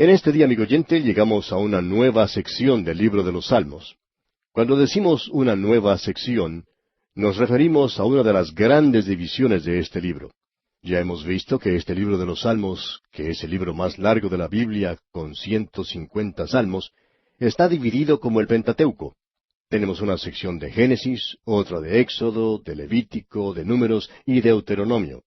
En este día, amigo oyente, llegamos a una nueva sección del libro de los Salmos. Cuando decimos una nueva sección, nos referimos a una de las grandes divisiones de este libro. Ya hemos visto que este libro de los Salmos, que es el libro más largo de la Biblia, con 150 salmos, está dividido como el Pentateuco. Tenemos una sección de Génesis, otra de Éxodo, de Levítico, de Números y Deuteronomio.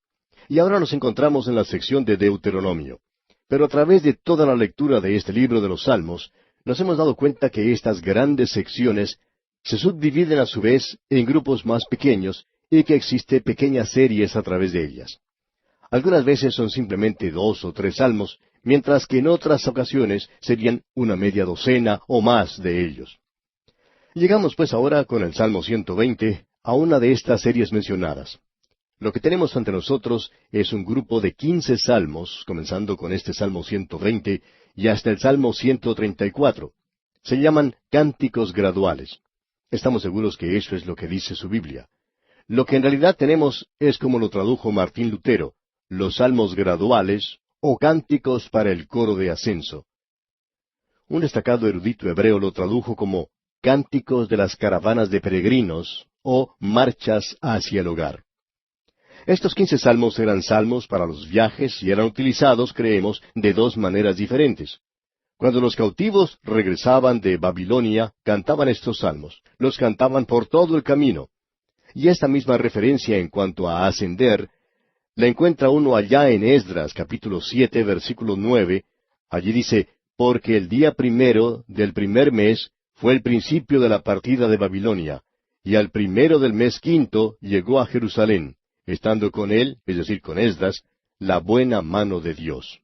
Y ahora nos encontramos en la sección de Deuteronomio. Pero a través de toda la lectura de este libro de los Salmos, nos hemos dado cuenta que estas grandes secciones se subdividen a su vez en grupos más pequeños y que existen pequeñas series a través de ellas. Algunas veces son simplemente 2 o 3 salmos, mientras que en otras ocasiones serían una media docena o más de ellos. Llegamos pues ahora con el Salmo 120 a una de estas series mencionadas. Lo que tenemos ante nosotros es un grupo de 15 salmos, comenzando con este Salmo 120 y hasta el Salmo 134. Se llaman cánticos graduales. Estamos seguros que eso es lo que dice su Biblia. Lo que en realidad tenemos es como lo tradujo Martín Lutero, los salmos graduales o cánticos para el coro de ascenso. Un destacado erudito hebreo lo tradujo como cánticos de las caravanas de peregrinos o marchas hacia el hogar. Estos 15 salmos eran salmos para los viajes y eran utilizados, creemos, de dos maneras diferentes. Cuando los cautivos regresaban de Babilonia, cantaban estos salmos. Los cantaban por todo el camino. Y esta misma referencia en cuanto a ascender, la encuentra uno allá en Esdras, capítulo 7, versículo 9. Allí dice, porque el día primero del primer mes fue el principio de la partida de Babilonia, y al primero del mes quinto llegó a Jerusalén, estando con él, es decir, con Esdras, la buena mano de Dios.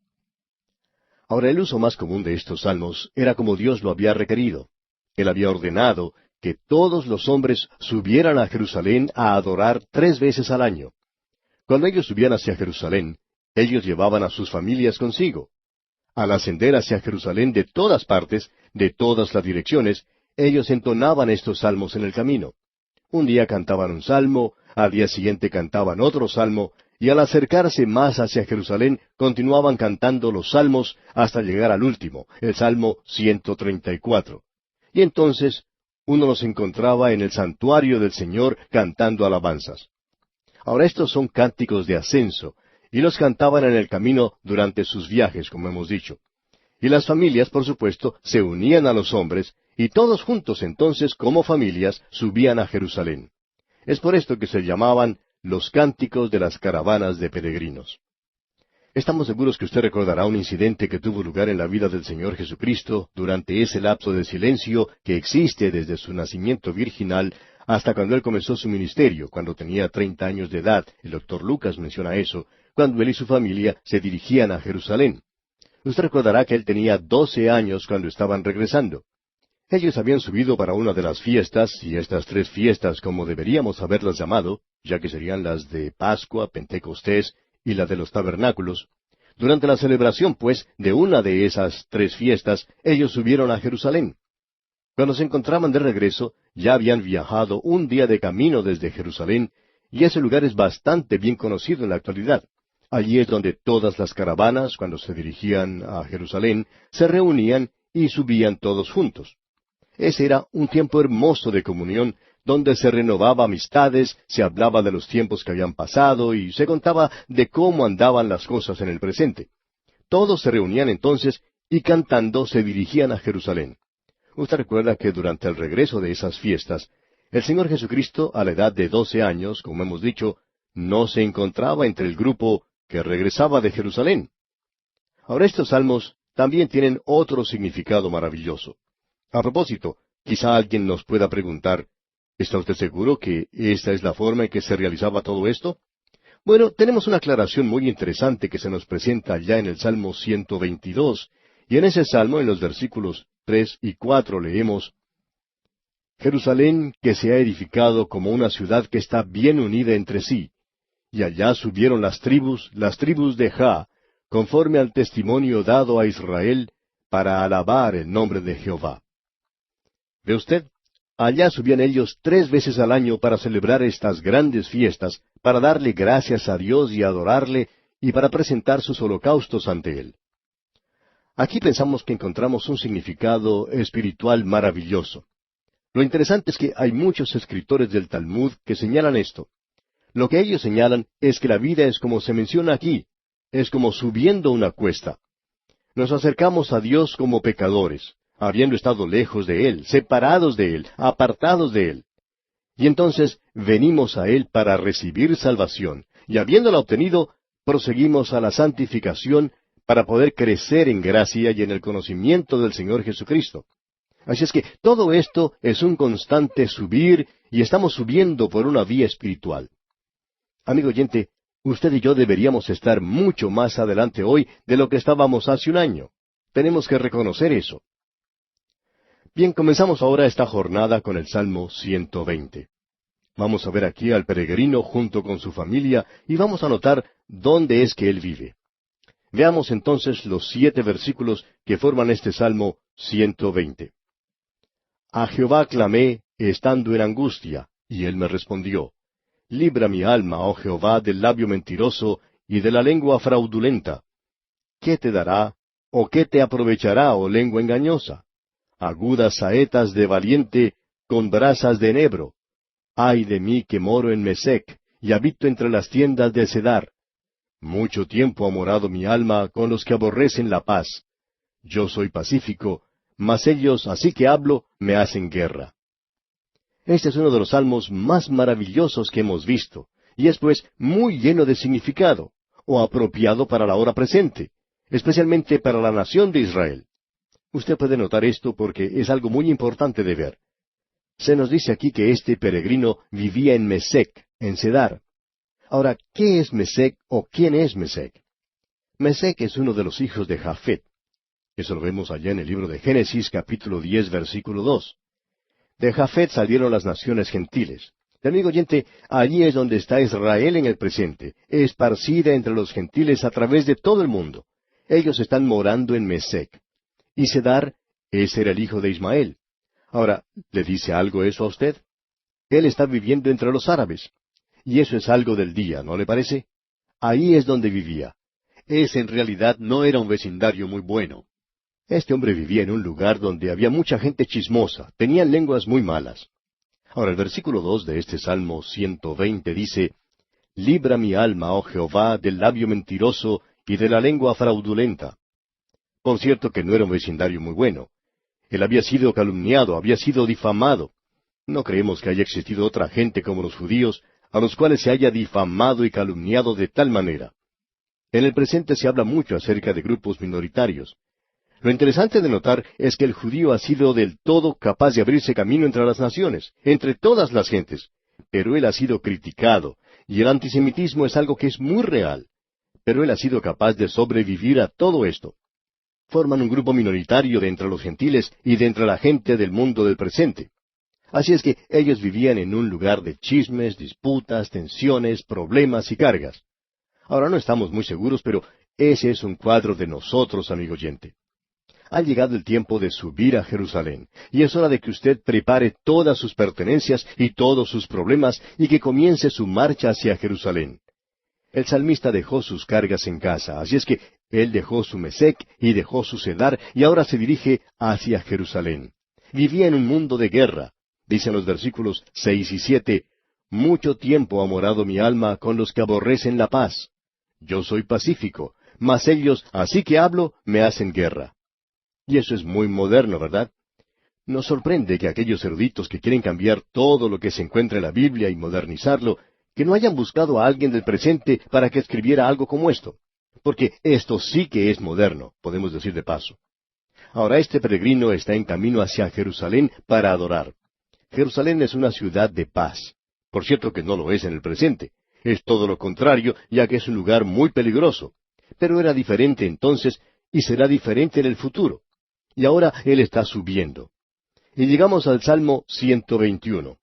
Ahora, el uso más común de estos salmos era como Dios lo había requerido. Él había ordenado que todos los hombres subieran a Jerusalén a adorar 3 veces al año. Cuando ellos subían hacia Jerusalén, ellos llevaban a sus familias consigo. Al ascender hacia Jerusalén de todas partes, de todas las direcciones, ellos entonaban estos salmos en el camino. Un día cantaban un salmo, al día siguiente cantaban otro salmo, y al acercarse más hacia Jerusalén, continuaban cantando los salmos hasta llegar al último, el Salmo 134. Y entonces uno los encontraba en el santuario del Señor cantando alabanzas. Ahora estos son cánticos de ascenso, y los cantaban en el camino durante sus viajes, como hemos dicho. Y las familias, por supuesto, se unían a los hombres, y todos juntos entonces, como familias, subían a Jerusalén. Es por esto que se llamaban los cánticos de las caravanas de peregrinos. Estamos seguros que usted recordará un incidente que tuvo lugar en la vida del Señor Jesucristo durante ese lapso de silencio que existe desde su nacimiento virginal hasta cuando Él comenzó su ministerio, cuando tenía 30 años de edad. El doctor Lucas menciona eso, cuando Él y su familia se dirigían a Jerusalén. Usted recordará que Él tenía 12 años cuando estaban regresando. Ellos habían subido para una de las fiestas, y estas 3 fiestas, como deberíamos haberlas llamado, ya que serían las de Pascua, Pentecostés y la de los tabernáculos. Durante la celebración, pues, de una de esas 3 fiestas, ellos subieron a Jerusalén. Cuando se encontraban de regreso, ya habían viajado un día de camino desde Jerusalén, y ese lugar es bastante bien conocido en la actualidad. Allí es donde todas las caravanas, cuando se dirigían a Jerusalén, se reunían y subían todos juntos. Ese era un tiempo hermoso de comunión, donde se renovaba amistades, se hablaba de los tiempos que habían pasado y se contaba de cómo andaban las cosas en el presente. Todos se reunían entonces y cantando se dirigían a Jerusalén. Usted recuerda que durante el regreso de esas fiestas, el Señor Jesucristo, a la edad de 12 años, como hemos dicho, no se encontraba entre el grupo que regresaba de Jerusalén. Ahora estos salmos también tienen otro significado maravilloso. A propósito, quizá alguien nos pueda preguntar, ¿está usted seguro que esta es la forma en que se realizaba todo esto? Bueno, tenemos una aclaración muy interesante que se nos presenta ya en el Salmo 122, y en ese salmo, en los versículos 3 y 4, leemos, Jerusalén que se ha edificado como una ciudad que está bien unida entre sí, y allá subieron las tribus de Jah, conforme al testimonio dado a Israel, para alabar el nombre de Jehová. ¿Ve usted? Allá subían ellos 3 veces al año para celebrar estas grandes fiestas, para darle gracias a Dios y adorarle, y para presentar sus holocaustos ante Él. Aquí pensamos que encontramos un significado espiritual maravilloso. Lo interesante es que hay muchos escritores del Talmud que señalan esto. Lo que ellos señalan es que la vida es como se menciona aquí, es como subiendo una cuesta. Nos acercamos a Dios como pecadores, habiendo estado lejos de Él, separados de Él, apartados de Él. Y entonces venimos a Él para recibir salvación, y habiéndola obtenido, proseguimos a la santificación para poder crecer en gracia y en el conocimiento del Señor Jesucristo. Así es que todo esto es un constante subir y estamos subiendo por una vía espiritual. Amigo oyente, usted y yo deberíamos estar mucho más adelante hoy de lo que estábamos hace un año. Tenemos que reconocer eso. Bien, comenzamos ahora esta jornada con el Salmo 120. Vamos a ver aquí al peregrino junto con su familia y vamos a notar dónde es que él vive. Veamos entonces los 7 versículos que forman este Salmo 120. A Jehová clamé, estando en angustia, y él me respondió. Libra mi alma, oh Jehová, del labio mentiroso y de la lengua fraudulenta. ¿Qué te dará, o qué te aprovechará, oh lengua engañosa? Agudas saetas de valiente, con brasas de enebro. Ay de mí que moro en Mesec, y habito entre las tiendas de Cedar. Mucho tiempo ha morado mi alma con los que aborrecen la paz. Yo soy pacífico, mas ellos, así que hablo, me hacen guerra. Este es uno de los salmos más maravillosos que hemos visto, y es pues muy lleno de significado, o apropiado para la hora presente, especialmente para la nación de Israel. Usted puede notar esto porque es algo muy importante de ver. Se nos dice aquí que este peregrino vivía en Mesec, en Cedar. Ahora, ¿qué es Mesec o quién es Mesec? Mesec es uno de los hijos de Jafet. Eso lo vemos allá en el libro de Génesis, capítulo 10, versículo 2. De Jafet salieron las naciones gentiles. Y, amigo oyente, allí es donde está Israel en el presente, esparcida entre los gentiles a través de todo el mundo. Ellos están morando en Mesec. Y Cedar, ese era el hijo de Ismael. Ahora, ¿le dice algo eso a usted? Él está viviendo entre los árabes. Y eso es algo del día, ¿no le parece? Ahí es donde vivía. Ese en realidad no era un vecindario muy bueno. Este hombre vivía en un lugar donde había mucha gente chismosa, tenían lenguas muy malas. Ahora el versículo 2 de este Salmo 120 dice, Libra mi alma, oh Jehová, del labio mentiroso y de la lengua fraudulenta. Por cierto que no era un vecindario muy bueno. Él había sido calumniado, había sido difamado. No creemos que haya existido otra gente como los judíos, a los cuales se haya difamado y calumniado de tal manera. En el presente se habla mucho acerca de grupos minoritarios. Lo interesante de notar es que el judío ha sido del todo capaz de abrirse camino entre las naciones, entre todas las gentes, pero él ha sido criticado, y el antisemitismo es algo que es muy real. Pero él ha sido capaz de sobrevivir a todo esto. Forman un grupo minoritario de entre los gentiles y de entre la gente del mundo del presente. Así es que ellos vivían en un lugar de chismes, disputas, tensiones, problemas y cargas. Ahora no estamos muy seguros, pero ese es un cuadro de nosotros, amigo oyente. Ha llegado el tiempo de subir a Jerusalén, y es hora de que usted prepare todas sus pertenencias y todos sus problemas y que comience su marcha hacia Jerusalén. El salmista dejó sus cargas en casa, así es que él dejó su Mesec y dejó su Cedar y ahora se dirige hacia Jerusalén. Vivía en un mundo de guerra. Dicen los versículos 6 y 7, Mucho tiempo ha morado mi alma con los que aborrecen la paz. Yo soy pacífico, mas ellos, así que hablo, me hacen guerra. Y eso es muy moderno, ¿verdad? Nos sorprende que aquellos eruditos que quieren cambiar todo lo que se encuentra en la Biblia y modernizarlo, que no hayan buscado a alguien del presente para que escribiera algo como esto. Porque esto sí que es moderno, podemos decir de paso. Ahora este peregrino está en camino hacia Jerusalén para adorar. Jerusalén es una ciudad de paz. Por cierto que no lo es en el presente. Es todo lo contrario, ya que es un lugar muy peligroso. Pero era diferente entonces y será diferente en el futuro. Y ahora él está subiendo. Y llegamos al Salmo 121.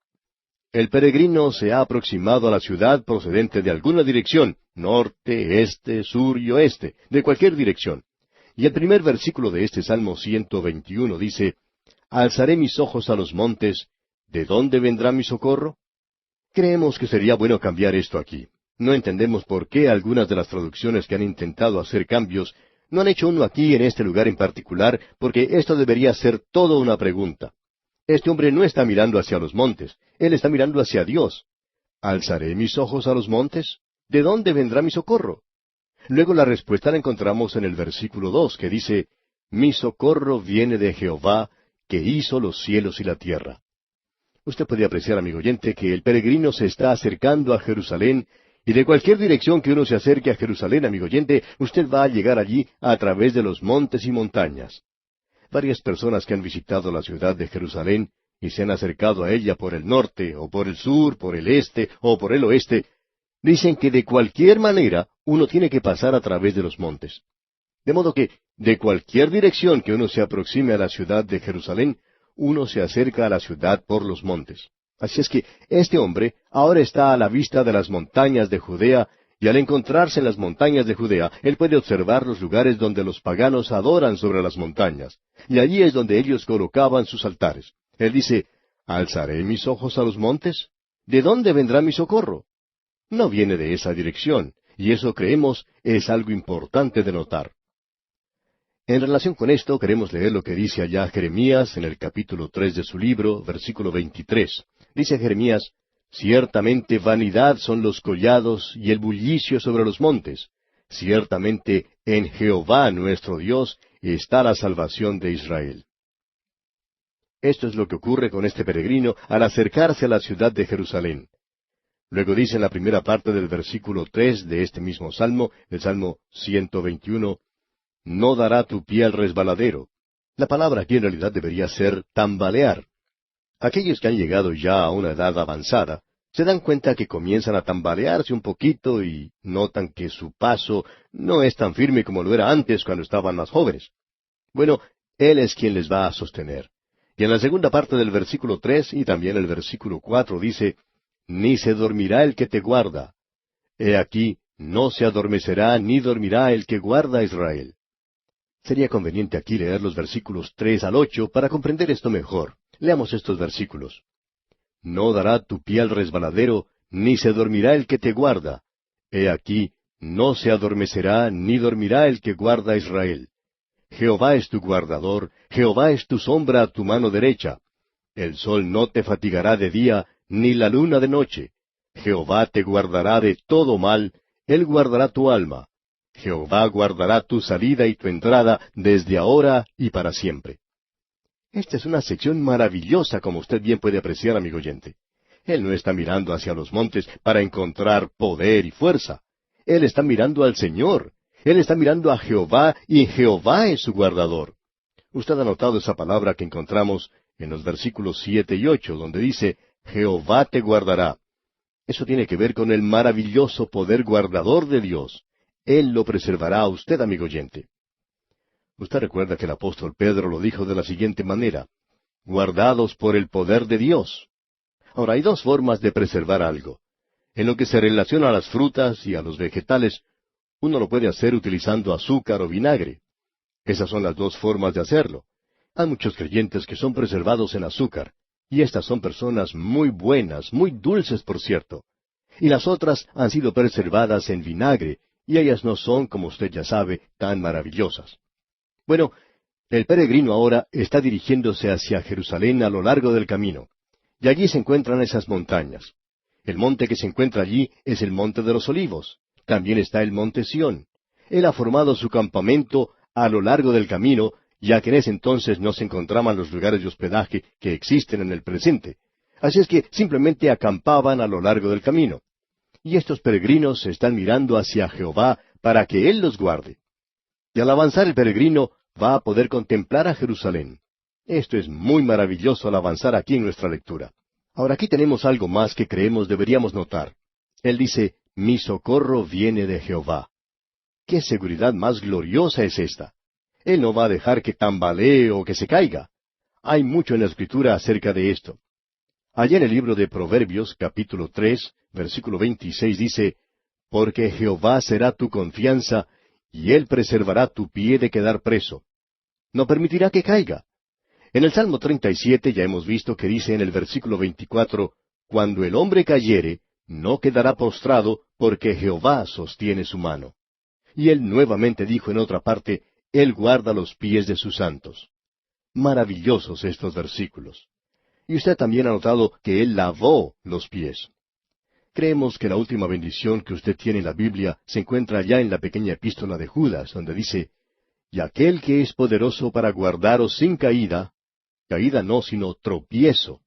El peregrino se ha aproximado a la ciudad procedente de alguna dirección, norte, este, sur y oeste, de cualquier dirección. Y el primer versículo de este Salmo 121 dice, Alzaré mis ojos a los montes, ¿de dónde vendrá mi socorro? Creemos que sería bueno cambiar esto aquí. No entendemos por qué algunas de las traducciones que han intentado hacer cambios No han hecho uno aquí en este lugar en particular, porque esto debería ser todo una pregunta. Este hombre no está mirando hacia los montes, él está mirando hacia Dios. ¿Alzaré mis ojos a los montes? ¿De dónde vendrá mi socorro? Luego la respuesta la encontramos en el versículo 2, que dice, Mi socorro viene de Jehová, que hizo los cielos y la tierra. Usted puede apreciar, amigo oyente, que el peregrino se está acercando a Jerusalén, y de cualquier dirección que uno se acerque a Jerusalén, amigo oyente, usted va a llegar allí a través de los montes y montañas. Varias personas que han visitado la ciudad de Jerusalén y se han acercado a ella por el norte, o por el sur, por el este, o por el oeste, dicen que de cualquier manera uno tiene que pasar a través de los montes. De modo que, de cualquier dirección que uno se aproxime a la ciudad de Jerusalén, uno se acerca a la ciudad por los montes. Así es que este hombre ahora está a la vista de las montañas de Judea, y al encontrarse en las montañas de Judea, él puede observar los lugares donde los paganos adoran sobre las montañas, y allí es donde ellos colocaban sus altares. Él dice, ¿alzaré mis ojos a los montes? ¿De dónde vendrá mi socorro? No viene de esa dirección, y eso creemos es algo importante de notar. En relación con esto, queremos leer lo que dice allá Jeremías en el capítulo 3 de su libro, versículo 23. Dice Jeremías, Ciertamente vanidad son los collados y el bullicio sobre los montes. Ciertamente en Jehová nuestro Dios está la salvación de Israel. Esto es lo que ocurre con este peregrino al acercarse a la ciudad de Jerusalén. Luego dice en la primera parte del versículo 3 de este mismo salmo, el Salmo 121, No dará tu pie al resbaladero. La palabra aquí en realidad debería ser tambalear. Aquellos que han llegado ya a una edad avanzada se dan cuenta que comienzan a tambalearse un poquito y notan que su paso no es tan firme como lo era antes cuando estaban más jóvenes. Bueno, Él es quien les va a sostener. Y en la segunda parte del versículo 3 y también el versículo 4 dice, Ni se dormirá el que te guarda. He aquí, no se adormecerá ni dormirá el que guarda a Israel. Sería conveniente aquí leer los versículos 3 al 8 para comprender esto mejor. Leamos estos versículos. No dará tu pie al resbaladero, ni se dormirá el que te guarda. He aquí, no se adormecerá ni dormirá el que guarda a Israel. Jehová es tu guardador, Jehová es tu sombra a tu mano derecha. El sol no te fatigará de día, ni la luna de noche. Jehová te guardará de todo mal, Él guardará tu alma. Jehová guardará tu salida y tu entrada desde ahora y para siempre. Esta es una sección maravillosa, como usted bien puede apreciar, amigo oyente. Él no está mirando hacia los montes para encontrar poder y fuerza. Él está mirando al Señor. Él está mirando a Jehová, y Jehová es su guardador. Usted ha notado esa palabra que encontramos en los versículos 7 y 8, donde dice, Jehová te guardará. Eso tiene que ver con el maravilloso poder guardador de Dios. Él lo preservará a usted, amigo oyente. Usted recuerda que el apóstol Pedro lo dijo de la siguiente manera, guardados por el poder de Dios. Ahora, hay dos formas de preservar algo. En lo que se relaciona a las frutas y a los vegetales, uno lo puede hacer utilizando azúcar o vinagre. Esas son las dos formas de hacerlo. Hay muchos creyentes que son preservados en azúcar, y estas son personas muy buenas, muy dulces, por cierto. Y las otras han sido preservadas en vinagre, y ellas no son, como usted ya sabe, tan maravillosas. Bueno, el peregrino ahora está dirigiéndose hacia Jerusalén a lo largo del camino. Y allí se encuentran esas montañas. El monte que se encuentra allí es el Monte de los Olivos. También está el Monte Sión. Él ha formado su campamento a lo largo del camino, ya que en ese entonces no se encontraban los lugares de hospedaje que existen en el presente. Así es que simplemente acampaban a lo largo del camino. Y estos peregrinos están mirando hacia Jehová para que Él los guarde. Y al avanzar el peregrino va a poder contemplar a Jerusalén. Esto es muy maravilloso al avanzar aquí en nuestra lectura. Ahora aquí tenemos algo más que creemos deberíamos notar. Él dice, mi socorro viene de Jehová. ¿Qué seguridad más gloriosa es esta? Él no va a dejar que tambalee o que se caiga. Hay mucho en la Escritura acerca de esto. Allá en el libro de Proverbios, capítulo 3, versículo 26 dice, Porque Jehová será tu confianza, y Él preservará tu pie de quedar preso. No permitirá que caiga. En el Salmo 37 ya hemos visto que dice en el versículo 24, Cuando el hombre cayere, no quedará postrado, porque Jehová sostiene su mano. Y Él nuevamente dijo en otra parte, Él guarda los pies de sus santos. Maravillosos estos versículos. Y usted también ha notado que Él lavó los pies. Creemos que la última bendición que usted tiene en la Biblia se encuentra allá en la pequeña epístola de Judas, donde dice, y aquel que es poderoso para guardaros sin caída, caída no, sino tropiezo,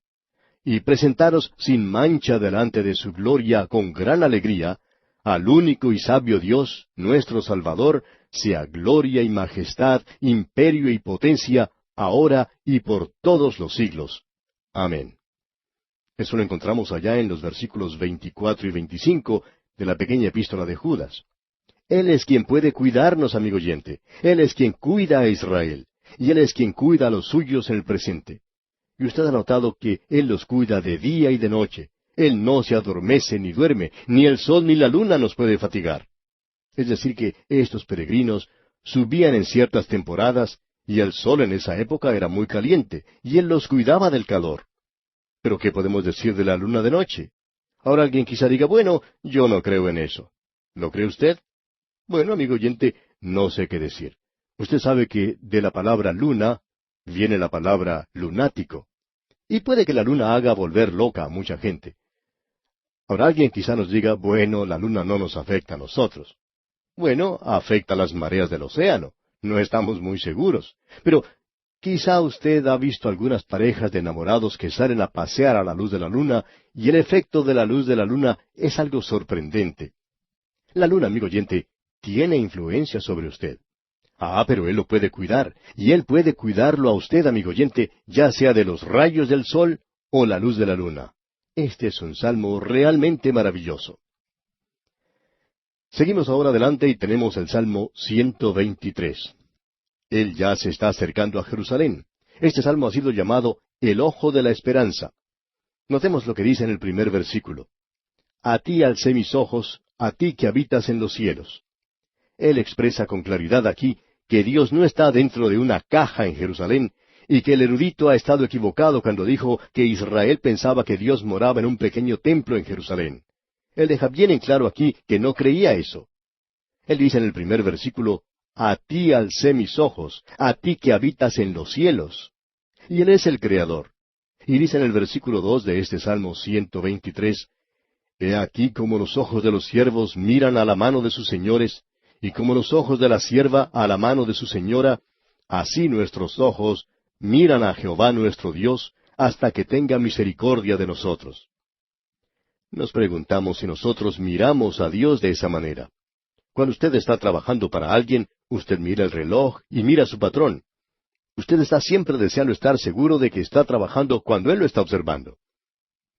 y presentaros sin mancha delante de su gloria con gran alegría, al único y sabio Dios, nuestro Salvador, sea gloria y majestad, imperio y potencia, ahora y por todos los siglos. Amén. Eso lo encontramos allá en los versículos 24 y 25 de la pequeña epístola de Judas. Él es quien puede cuidarnos, amigo oyente. Él es quien cuida a Israel. Y Él es quien cuida a los suyos en el presente. Y usted ha notado que Él los cuida de día y de noche. Él no se adormece ni duerme, ni el sol ni la luna nos puede fatigar. Es decir, que estos peregrinos subían en ciertas temporadas, y el sol en esa época era muy caliente, y Él los cuidaba del calor. Pero ¿qué podemos decir de la luna de noche? Ahora alguien quizá diga, bueno, yo no creo en eso. ¿Lo cree usted? Bueno, amigo oyente, no sé qué decir. Usted sabe que de la palabra luna viene la palabra lunático. Y puede que la luna haga volver loca a mucha gente. Ahora alguien quizá nos diga, bueno, la luna no nos afecta a nosotros. Bueno, afecta a las mareas del océano. No estamos muy seguros. Pero quizá usted ha visto algunas parejas de enamorados que salen a pasear a la luz de la luna, y el efecto de la luz de la luna es algo sorprendente. La luna, amigo oyente, tiene influencia sobre usted. Ah, pero Él lo puede cuidar, y Él puede cuidarlo a usted, amigo oyente, ya sea de los rayos del sol o la luz de la luna. Este es un salmo realmente maravilloso. Seguimos ahora adelante y tenemos el Salmo 123. Él ya se está acercando a Jerusalén. Este salmo ha sido llamado el Ojo de la Esperanza. Notemos lo que dice en el primer versículo. A ti alcé mis ojos, a ti que habitas en los cielos. Él expresa con claridad aquí que Dios no está dentro de una caja en Jerusalén, y que el erudito ha estado equivocado cuando dijo que Israel pensaba que Dios moraba en un pequeño templo en Jerusalén. Él deja bien en claro aquí que no creía eso. Él dice en el primer versículo, a ti alcé mis ojos, a ti que habitas en los cielos. Y Él es el Creador. Y dice en el versículo 2 de este Salmo 123, He aquí como los ojos de los siervos miran a la mano de sus señores, y como los ojos de la sierva a la mano de su señora, así nuestros ojos miran a Jehová nuestro Dios, hasta que tenga misericordia de nosotros. Nos preguntamos si nosotros miramos a Dios de esa manera. Cuando usted está trabajando para alguien, usted mira el reloj y mira a su patrón. Usted está siempre deseando estar seguro de que está trabajando cuando él lo está observando.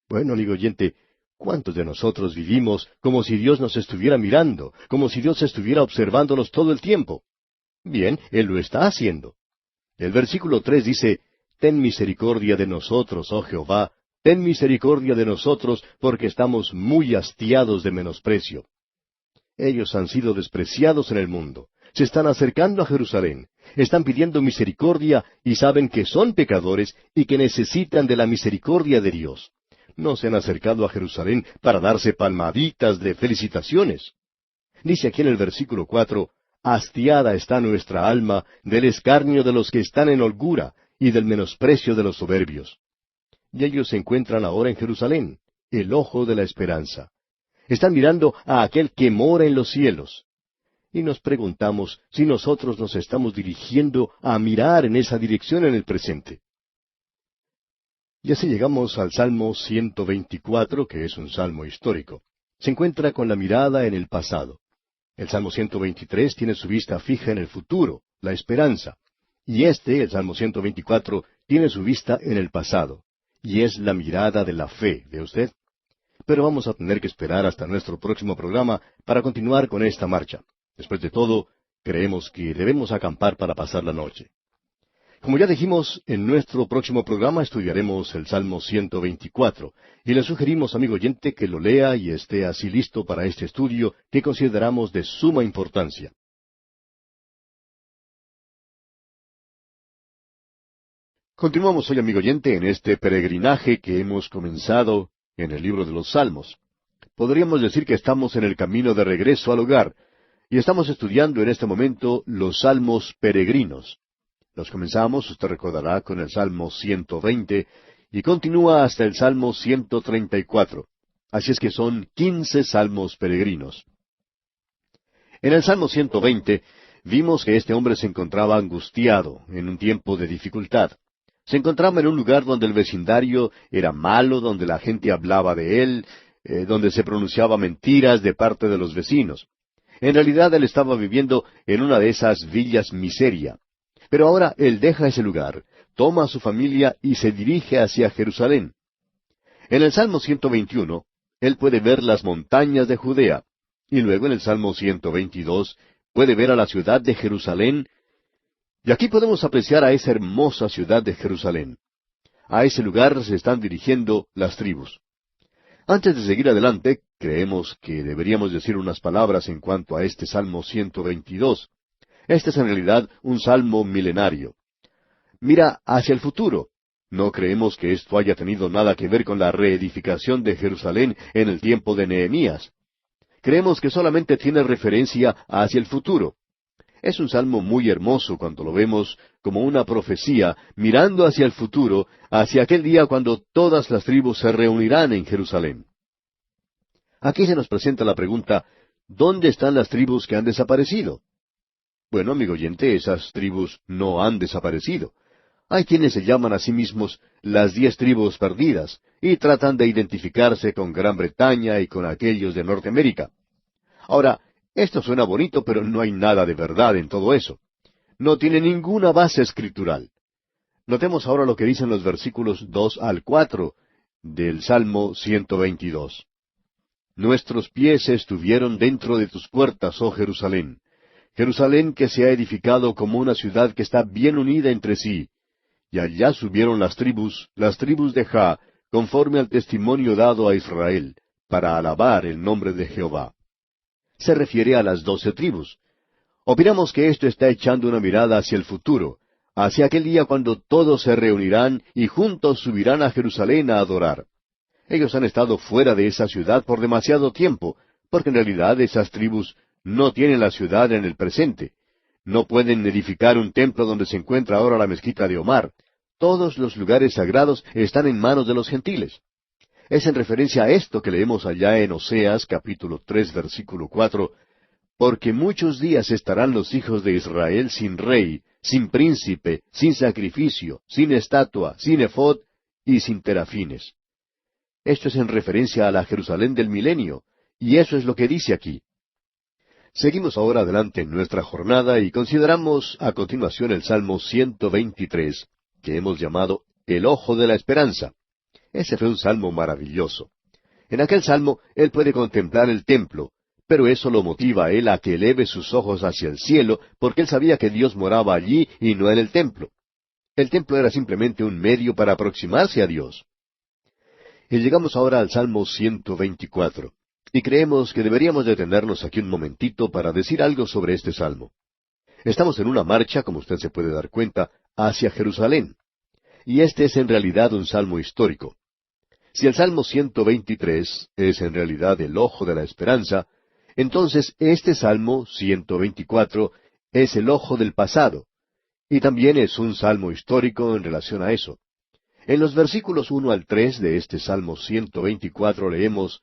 Bueno, amigo oyente, ¿cuántos de nosotros vivimos como si Dios nos estuviera mirando, como si Dios estuviera observándonos todo el tiempo? Bien, Él lo está haciendo. El versículo 3 dice, Ten misericordia de nosotros, oh Jehová, ten misericordia de nosotros, porque estamos muy hastiados de menosprecio. Ellos han sido despreciados en el mundo. Se están acercando a Jerusalén. Están pidiendo misericordia y saben que son pecadores y que necesitan de la misericordia de Dios. No se han acercado a Jerusalén para darse palmaditas de felicitaciones. Dice aquí en el versículo 4, Hastiada está nuestra alma del escarnio de los que están en holgura y del menosprecio de los soberbios. Y ellos se encuentran ahora en Jerusalén, el ojo de la esperanza. Están mirando a aquel que mora en los cielos. Y nos preguntamos si nosotros nos estamos dirigiendo a mirar en esa dirección en el presente. Y así llegamos al Salmo 124, que es un salmo histórico. Se encuentra con la mirada en el pasado. El Salmo 123 tiene su vista fija en el futuro, la esperanza. Y el Salmo 124, tiene su vista en el pasado. Y es la mirada de la fe, ¿ve usted? Pero vamos a tener que esperar hasta nuestro próximo programa para continuar con esta marcha. Después de todo, creemos que debemos acampar para pasar la noche. Como ya dijimos, en nuestro próximo programa estudiaremos el Salmo 124, y le sugerimos, amigo oyente, que lo lea y esté así listo para este estudio que consideramos de suma importancia. Continuamos hoy, amigo oyente, en este peregrinaje que hemos comenzado en el libro de los Salmos. Podríamos decir que estamos en el camino de regreso al hogar, Y estamos estudiando en este momento los salmos peregrinos. Los comenzamos, usted recordará, con el Salmo 120 y continúa hasta el Salmo 134. Así es que son 15 salmos peregrinos. En el Salmo 120 vimos que este hombre se encontraba angustiado en un tiempo de dificultad. Se encontraba en un lugar donde el vecindario era malo, donde la gente hablaba de él, donde se pronunciaba mentiras de parte de los vecinos. En realidad él estaba viviendo en una de esas villas miseria. Pero ahora él deja ese lugar, toma a su familia y se dirige hacia Jerusalén. En el Salmo 121, él puede ver las montañas de Judea. Y luego en el Salmo 122 puede ver a la ciudad de Jerusalén. Y aquí podemos apreciar a esa hermosa ciudad de Jerusalén. A ese lugar se están dirigiendo las tribus. Antes de seguir adelante, creemos que deberíamos decir unas palabras en cuanto a este Salmo 122. Este es en realidad un salmo milenario. Mira hacia el futuro. No creemos que esto haya tenido nada que ver con la reedificación de Jerusalén en el tiempo de Nehemías. Creemos que solamente tiene referencia hacia el futuro. Es un salmo muy hermoso cuando lo vemos como una profecía mirando hacia el futuro, hacia aquel día cuando todas las tribus se reunirán en Jerusalén. Aquí se nos presenta la pregunta, ¿dónde están las tribus que han desaparecido? Bueno, amigo oyente, esas tribus no han desaparecido. Hay quienes se llaman a sí mismos las 10 tribus perdidas y tratan de identificarse con Gran Bretaña y con aquellos de Norteamérica. Ahora, esto suena bonito, pero no hay nada de verdad en todo eso. No tiene ninguna base escritural. Notemos ahora lo que dicen los versículos 2 al 4 del Salmo 122. Nuestros pies estuvieron dentro de tus puertas, oh Jerusalén. Jerusalén que se ha edificado como una ciudad que está bien unida entre sí. Y allá subieron las tribus de Jah, conforme al testimonio dado a Israel, para alabar el nombre de Jehová. Se refiere a las 12 tribus. Opinamos que esto está echando una mirada hacia el futuro, hacia aquel día cuando todos se reunirán y juntos subirán a Jerusalén a adorar. Ellos han estado fuera de esa ciudad por demasiado tiempo, porque en realidad esas tribus no tienen la ciudad en el presente. No pueden edificar un templo donde se encuentra ahora la mezquita de Omar. Todos los lugares sagrados están en manos de los gentiles. Es en referencia a esto que leemos allá en Oseas capítulo 3 versículo 4, porque muchos días estarán los hijos de Israel sin rey, sin príncipe, sin sacrificio, sin estatua, sin efod y sin terafines. Esto es en referencia a la Jerusalén del milenio, y eso es lo que dice aquí. Seguimos ahora adelante en nuestra jornada y consideramos a continuación el Salmo 123, que hemos llamado el Ojo de la Esperanza. Ese fue un salmo maravilloso. En aquel salmo él puede contemplar el templo, pero eso lo motiva a él a que eleve sus ojos hacia el cielo, porque él sabía que Dios moraba allí y no en el templo. El templo era simplemente un medio para aproximarse a Dios. Y llegamos ahora al Salmo 124. Y creemos que deberíamos detenernos aquí un momentito para decir algo sobre este salmo. Estamos en una marcha, como usted se puede dar cuenta, hacia Jerusalén. Y este es en realidad un salmo histórico. Si el Salmo 123 es en realidad el ojo de la esperanza, entonces este Salmo 124 es el ojo del pasado. Y también es un salmo histórico en relación a eso. En los versículos 1 al 3 de este Salmo 124 leemos,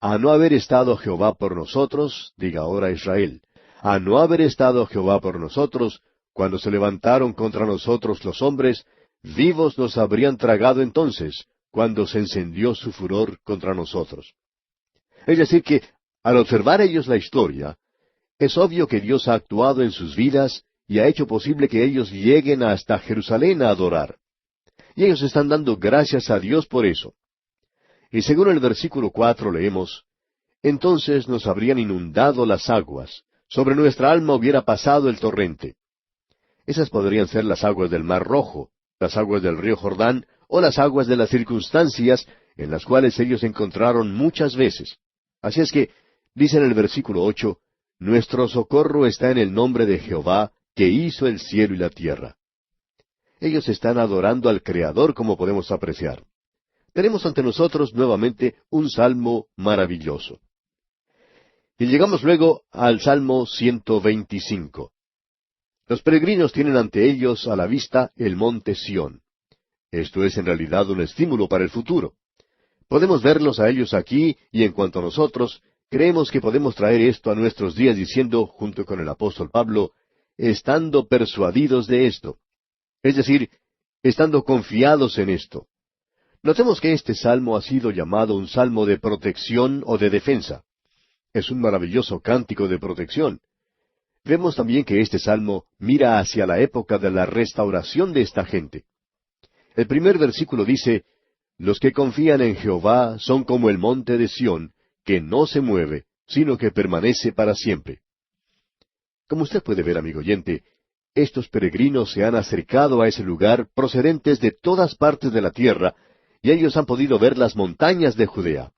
a no haber estado Jehová por nosotros, diga ahora Israel, a no haber estado Jehová por nosotros, cuando se levantaron contra nosotros los hombres, vivos nos habrían tragado entonces, cuando se encendió su furor contra nosotros. Es decir que, al observar ellos la historia, es obvio que Dios ha actuado en sus vidas y ha hecho posible que ellos lleguen hasta Jerusalén a adorar. Y ellos están dando gracias a Dios por eso. Y según el versículo 4 leemos, entonces nos habrían inundado las aguas, sobre nuestra alma hubiera pasado el torrente. Esas podrían ser las aguas del Mar Rojo, las aguas del río Jordán, o las aguas de las circunstancias en las cuales ellos se encontraron muchas veces. Así es que, dice en el versículo 8, nuestro socorro está en el nombre de Jehová, que hizo el cielo y la tierra. Ellos están adorando al Creador, como podemos apreciar. Tenemos ante nosotros nuevamente un salmo maravilloso. Y llegamos luego al Salmo 125. Los peregrinos tienen ante ellos a la vista el monte Sión. Esto es en realidad un estímulo para el futuro. Podemos verlos a ellos aquí, y en cuanto a nosotros, creemos que podemos traer esto a nuestros días diciendo, junto con el apóstol Pablo, estando persuadidos de esto. Es decir, estando confiados en esto. Notemos que este salmo ha sido llamado un salmo de protección o de defensa. Es un maravilloso cántico de protección. Vemos también que este salmo mira hacia la época de la restauración de esta gente. El primer versículo dice, los que confían en Jehová son como el monte de Sión, que no se mueve, sino que permanece para siempre. Como usted puede ver, amigo oyente, estos peregrinos se han acercado a ese lugar procedentes de todas partes de la tierra, y ellos han podido ver las montañas de Judea.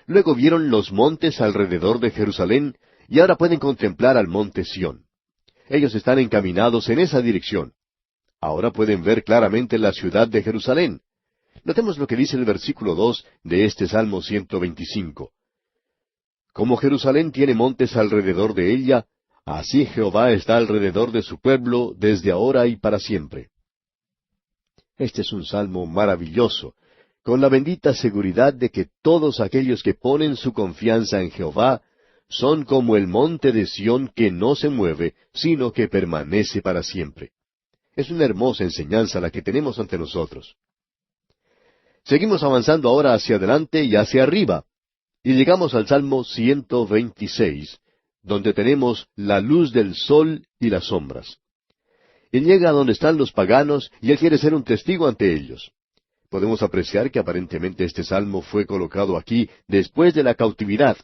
Luego vieron los montes alrededor de Jerusalén, y ahora pueden contemplar al monte Sión. Ellos están encaminados en esa dirección. Ahora pueden ver claramente la ciudad de Jerusalén. Notemos lo que dice el versículo 2 de este Salmo 125. Como Jerusalén tiene montes alrededor de ella, así Jehová está alrededor de su pueblo desde ahora y para siempre. Este es un salmo maravilloso, con la bendita seguridad de que todos aquellos que ponen su confianza en Jehová son como el monte de Sión que no se mueve, sino que permanece para siempre. Es una hermosa enseñanza la que tenemos ante nosotros. Seguimos avanzando ahora hacia adelante y hacia arriba, y llegamos al Salmo 126, donde tenemos la luz del sol y las sombras. Él llega a donde están los paganos y él quiere ser un testigo ante ellos. Podemos apreciar que aparentemente este salmo fue colocado aquí después de la cautividad.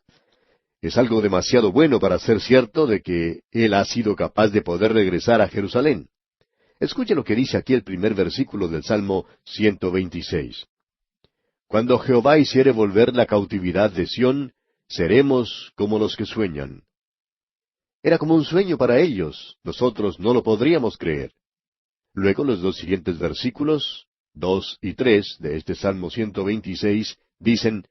Es algo demasiado bueno para ser cierto de que él ha sido capaz de poder regresar a Jerusalén. Escuche lo que dice aquí el primer versículo del Salmo 126. Cuando Jehová hiciere volver la cautividad de Sión, seremos como los que sueñan. Era como un sueño para ellos, nosotros no lo podríamos creer. Luego los dos siguientes versículos, 2 y 3 de este Salmo 126, dicen,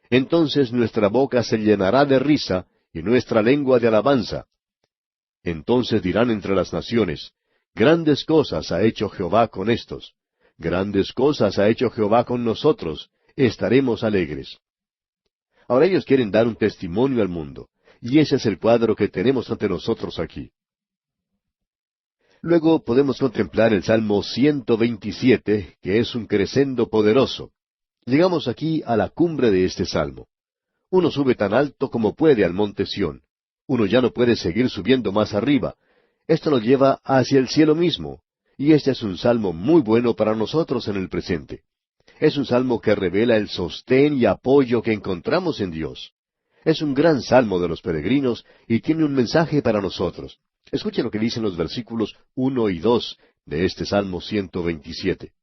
entonces nuestra boca se llenará de risa, y nuestra lengua de alabanza. Entonces dirán entre las naciones, grandes cosas ha hecho Jehová con estos. Grandes cosas ha hecho Jehová con nosotros, estaremos alegres. Ahora ellos quieren dar un testimonio al mundo, y ese es el cuadro que tenemos ante nosotros aquí. Luego podemos contemplar el Salmo 127, que es un crescendo poderoso. Llegamos aquí a la cumbre de este salmo. Uno sube tan alto como puede al monte Sión. Uno ya no puede seguir subiendo más arriba. Esto lo lleva hacia el cielo mismo. Y este es un salmo muy bueno para nosotros en el presente. Es un salmo que revela el sostén y apoyo que encontramos en Dios. Es un gran salmo de los peregrinos y tiene un mensaje para nosotros. Escuche lo que dicen los versículos 1 y 2 de este Salmo 127.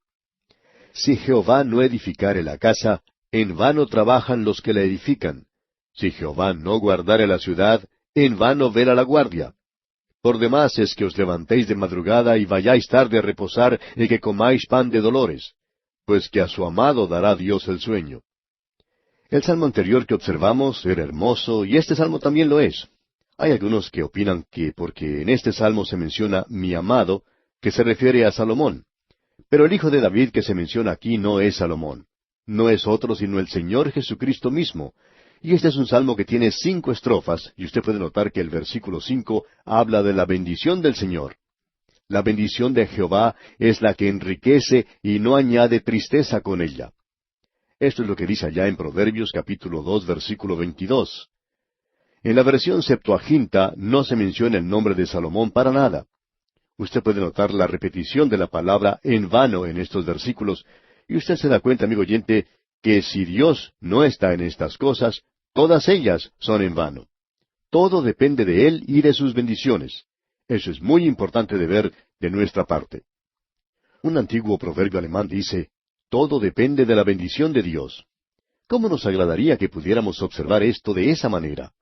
Si Jehová no edificare la casa, en vano trabajan los que la edifican. Si Jehová no guardare la ciudad, en vano vela la guardia. Por demás es que os levantéis de madrugada y vayáis tarde a reposar y que comáis pan de dolores, pues que a su amado dará Dios el sueño. El salmo anterior que observamos era hermoso y este salmo también lo es. Hay algunos que opinan que porque en este salmo se menciona mi amado, que se refiere a Salomón. Pero el hijo de David que se menciona aquí no es Salomón. No es otro sino el Señor Jesucristo mismo. Y este es un salmo que tiene 5 estrofas, y usted puede notar que el versículo 5 habla de la bendición del Señor. La bendición de Jehová es la que enriquece y no añade tristeza con ella. Esto es lo que dice allá en Proverbios capítulo 2, versículo 22. En la versión Septuaginta no se menciona el nombre de Salomón para nada. Usted puede notar la repetición de la palabra en vano en estos versículos, y usted se da cuenta, amigo oyente, que si Dios no está en estas cosas, todas ellas son en vano. Todo depende de Él y de sus bendiciones. Eso es muy importante de ver de nuestra parte. Un antiguo proverbio alemán dice, todo depende de la bendición de Dios. ¿Cómo nos agradaría que pudiéramos observar esto de esa manera?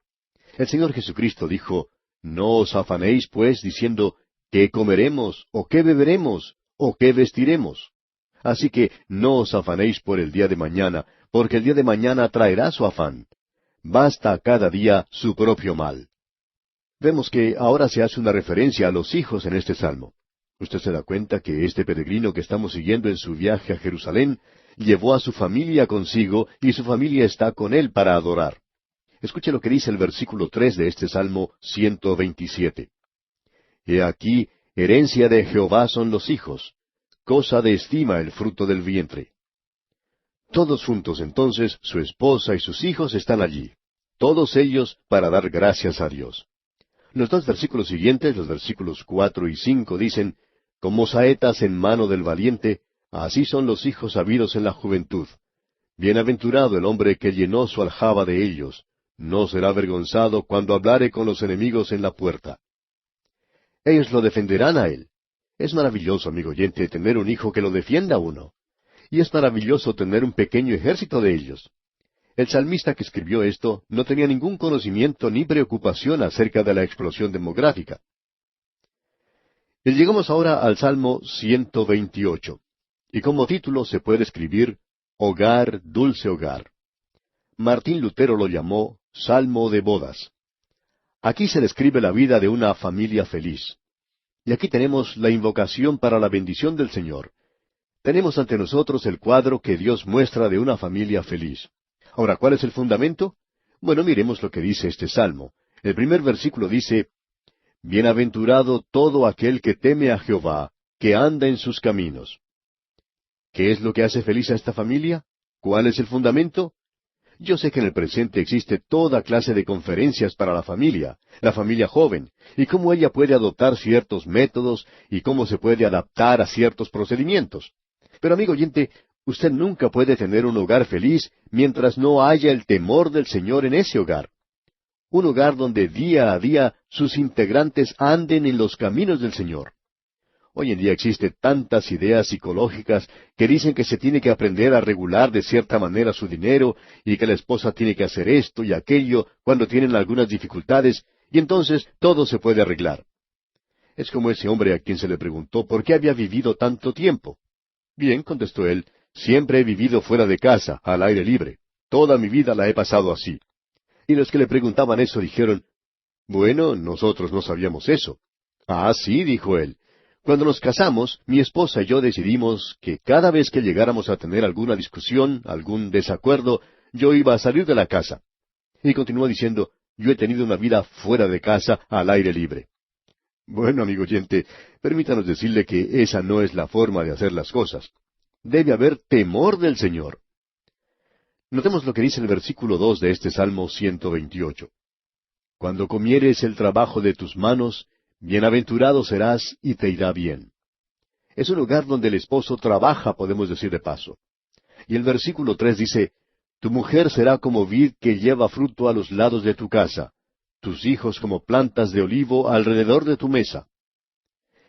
El Señor Jesucristo dijo, no os afanéis, pues, diciendo, ¿qué comeremos, o qué beberemos, o qué vestiremos? Así que no os afanéis por el día de mañana, porque el día de mañana traerá su afán. basta cada día su propio mal. Vemos que ahora se hace una referencia a los hijos en este salmo. Usted se da cuenta que este peregrino que estamos siguiendo en su viaje a Jerusalén llevó a su familia consigo y su familia está con él para adorar. Escuche lo que dice el versículo 3 de este Salmo 127. He aquí, herencia de Jehová son los hijos, cosa de estima el fruto del vientre. Todos juntos entonces, su esposa y sus hijos están allí, todos ellos para dar gracias a Dios. Los dos versículos siguientes, los versículos 4 y 5, dicen, como saetas en mano del valiente, así son los hijos habidos en la juventud. Bienaventurado el hombre que llenó su aljaba de ellos, no será avergonzado cuando hablare con los enemigos en la puerta. Ellos lo defenderán a él. Es maravilloso, amigo oyente, tener un hijo que lo defienda a uno. Y es maravilloso tener un pequeño ejército de ellos. El salmista que escribió esto no tenía ningún conocimiento ni preocupación acerca de la explosión demográfica. Y llegamos ahora al Salmo 128. Y como título se puede escribir Hogar, dulce hogar. Martín Lutero lo llamó Salmo de bodas. Aquí se describe la vida de una familia feliz. Y aquí tenemos la invocación para la bendición del Señor. Tenemos ante nosotros el cuadro que Dios muestra de una familia feliz. Ahora, ¿cuál es el fundamento? Bueno, miremos lo que dice este salmo. El primer versículo dice, Bienaventurado todo aquel que teme a Jehová, que anda en sus caminos. ¿Qué es lo que hace feliz a esta familia? ¿Cuál es el fundamento? Yo sé que en el presente existe toda clase de conferencias para la familia joven, y cómo ella puede adoptar ciertos métodos y cómo se puede adaptar a ciertos procedimientos. Pero amigo oyente, usted nunca puede tener un hogar feliz mientras no haya el temor del Señor en ese hogar. Un hogar donde día a día sus integrantes anden en los caminos del Señor. Hoy en día existen tantas ideas psicológicas que dicen que se tiene que aprender a regular de cierta manera su dinero y que la esposa tiene que hacer esto y aquello cuando tienen algunas dificultades y entonces todo se puede arreglar. Es como ese hombre a quien se le preguntó por qué había vivido tanto tiempo. Bien, contestó él, siempre he vivido fuera de casa, al aire libre. Toda mi vida la he pasado así. Y los que le preguntaban eso dijeron, bueno, nosotros no sabíamos eso. Ah, sí, dijo él. Cuando nos casamos, mi esposa y yo decidimos que cada vez que llegáramos a tener alguna discusión, algún desacuerdo, yo iba a salir de la casa. Y continuó diciendo, yo he tenido una vida fuera de casa, al aire libre. Bueno, amigo oyente, permítanos decirle que esa no es la forma de hacer las cosas. Debe haber temor del Señor. Notemos lo que dice el versículo 2 de este Salmo 128. Cuando comieres el trabajo de tus manos, bienaventurado serás y te irá bien. Es un hogar donde el esposo trabaja, podemos decir de paso. Y el versículo 3 dice, Tu mujer será como vid que lleva fruto a los lados de tu casa, tus hijos como plantas de olivo alrededor de tu mesa.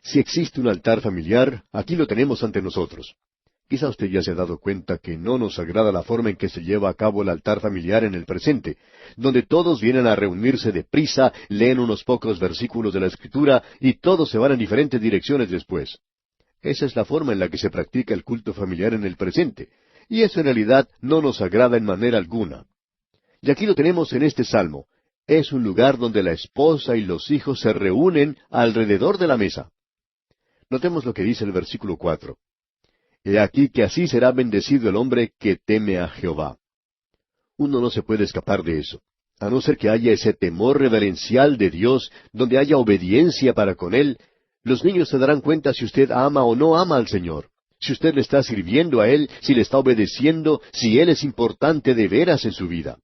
Si existe un altar familiar, aquí lo tenemos ante nosotros. Quizá usted ya se ha dado cuenta que no nos agrada la forma en que se lleva a cabo el altar familiar en el presente, donde todos vienen a reunirse deprisa, leen unos pocos versículos de la Escritura y todos se van en diferentes direcciones después. Esa es la forma en la que se practica el culto familiar en el presente, y eso en realidad no nos agrada en manera alguna. Y aquí lo tenemos en este salmo. Es un lugar donde la esposa y los hijos se reúnen alrededor de la mesa. Notemos lo que dice el versículo 4. He aquí que así será bendecido el hombre que teme a Jehová. Uno no se puede escapar de eso, a no ser que haya ese temor reverencial de Dios, donde haya obediencia para con Él. Los niños se darán cuenta si usted ama o no ama al Señor, si usted le está sirviendo a Él, si le está obedeciendo, si Él es importante de veras en su vida.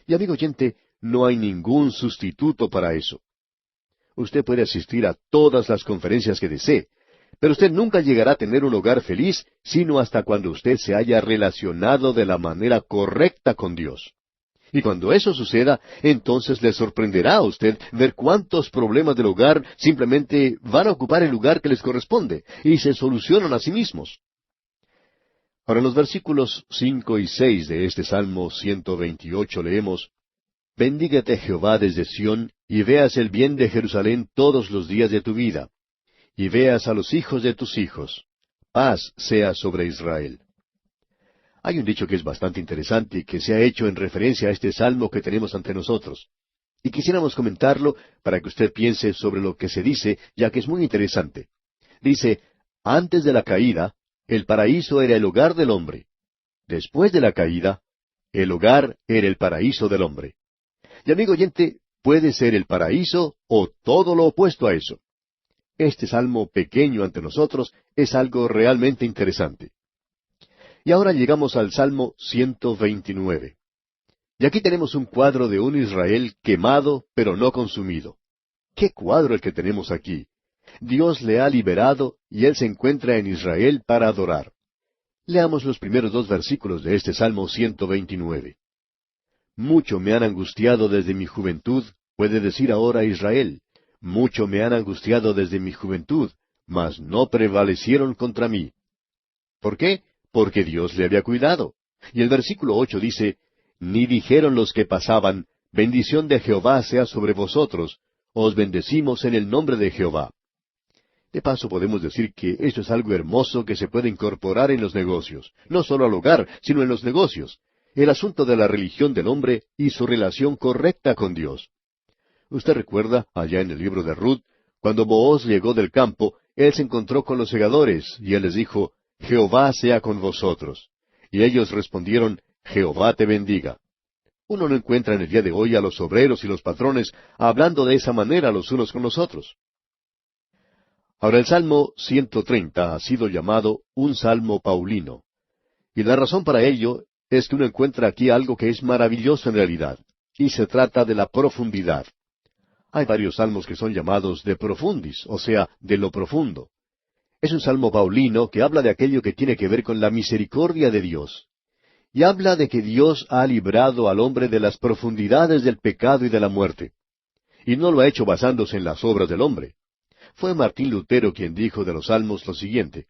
Y amigo oyente, no hay ningún sustituto para eso. Usted puede asistir a todas las conferencias que desee, pero usted nunca llegará a tener un hogar feliz, sino hasta cuando usted se haya relacionado de la manera correcta con Dios. Y cuando eso suceda, entonces le sorprenderá a usted ver cuántos problemas del hogar simplemente van a ocupar el lugar que les corresponde, y se solucionan a sí mismos. Ahora en los versículos 5 y 6 de este Salmo 128 leemos, Bendígate Jehová desde Sión, y veas el bien de Jerusalén todos los días de tu vida. Y veas a los hijos de tus hijos. Paz sea sobre Israel. Hay un dicho que es bastante interesante y que se ha hecho en referencia a este salmo que tenemos ante nosotros. Y quisiéramos comentarlo para que usted piense sobre lo que se dice, ya que es muy interesante. Dice, antes de la caída, el paraíso era el hogar del hombre. Después de la caída, el hogar era el paraíso del hombre. Y amigo oyente, puede ser el paraíso o todo lo opuesto a eso. Este salmo pequeño ante nosotros es algo realmente interesante. Y ahora llegamos al Salmo 129. Y aquí tenemos un cuadro de un Israel quemado, pero no consumido. ¡Qué cuadro el que tenemos aquí! Dios le ha liberado y él se encuentra en Israel para adorar. Leamos los primeros dos versículos de este Salmo 129. Mucho me han angustiado desde mi juventud, puede decir ahora Israel. Mucho me han angustiado desde mi juventud, mas no prevalecieron contra mí. ¿Por qué? Porque Dios le había cuidado. Y el versículo 8 dice, ni dijeron los que pasaban, bendición de Jehová sea sobre vosotros, os bendecimos en el nombre de Jehová. De paso podemos decir que esto es algo hermoso que se puede incorporar en los negocios, no solo al hogar, sino en los negocios, el asunto de la religión del hombre y su relación correcta con Dios. Usted recuerda, allá en el libro de Ruth, cuando Booz llegó del campo, él se encontró con los segadores, y él les dijo, Jehová sea con vosotros. Y ellos respondieron, Jehová te bendiga. Uno no encuentra en el día de hoy a los obreros y los patrones hablando de esa manera los unos con los otros. Ahora el Salmo 130 ha sido llamado un Salmo Paulino. Y la razón para ello es que uno encuentra aquí algo que es maravilloso en realidad, y se trata de la profundidad. Hay varios salmos que son llamados de profundis, o sea, de lo profundo. Es un salmo paulino que habla de aquello que tiene que ver con la misericordia de Dios. Y habla de que Dios ha librado al hombre de las profundidades del pecado y de la muerte. Y no lo ha hecho basándose en las obras del hombre. Fue Martín Lutero quien dijo de los salmos lo siguiente.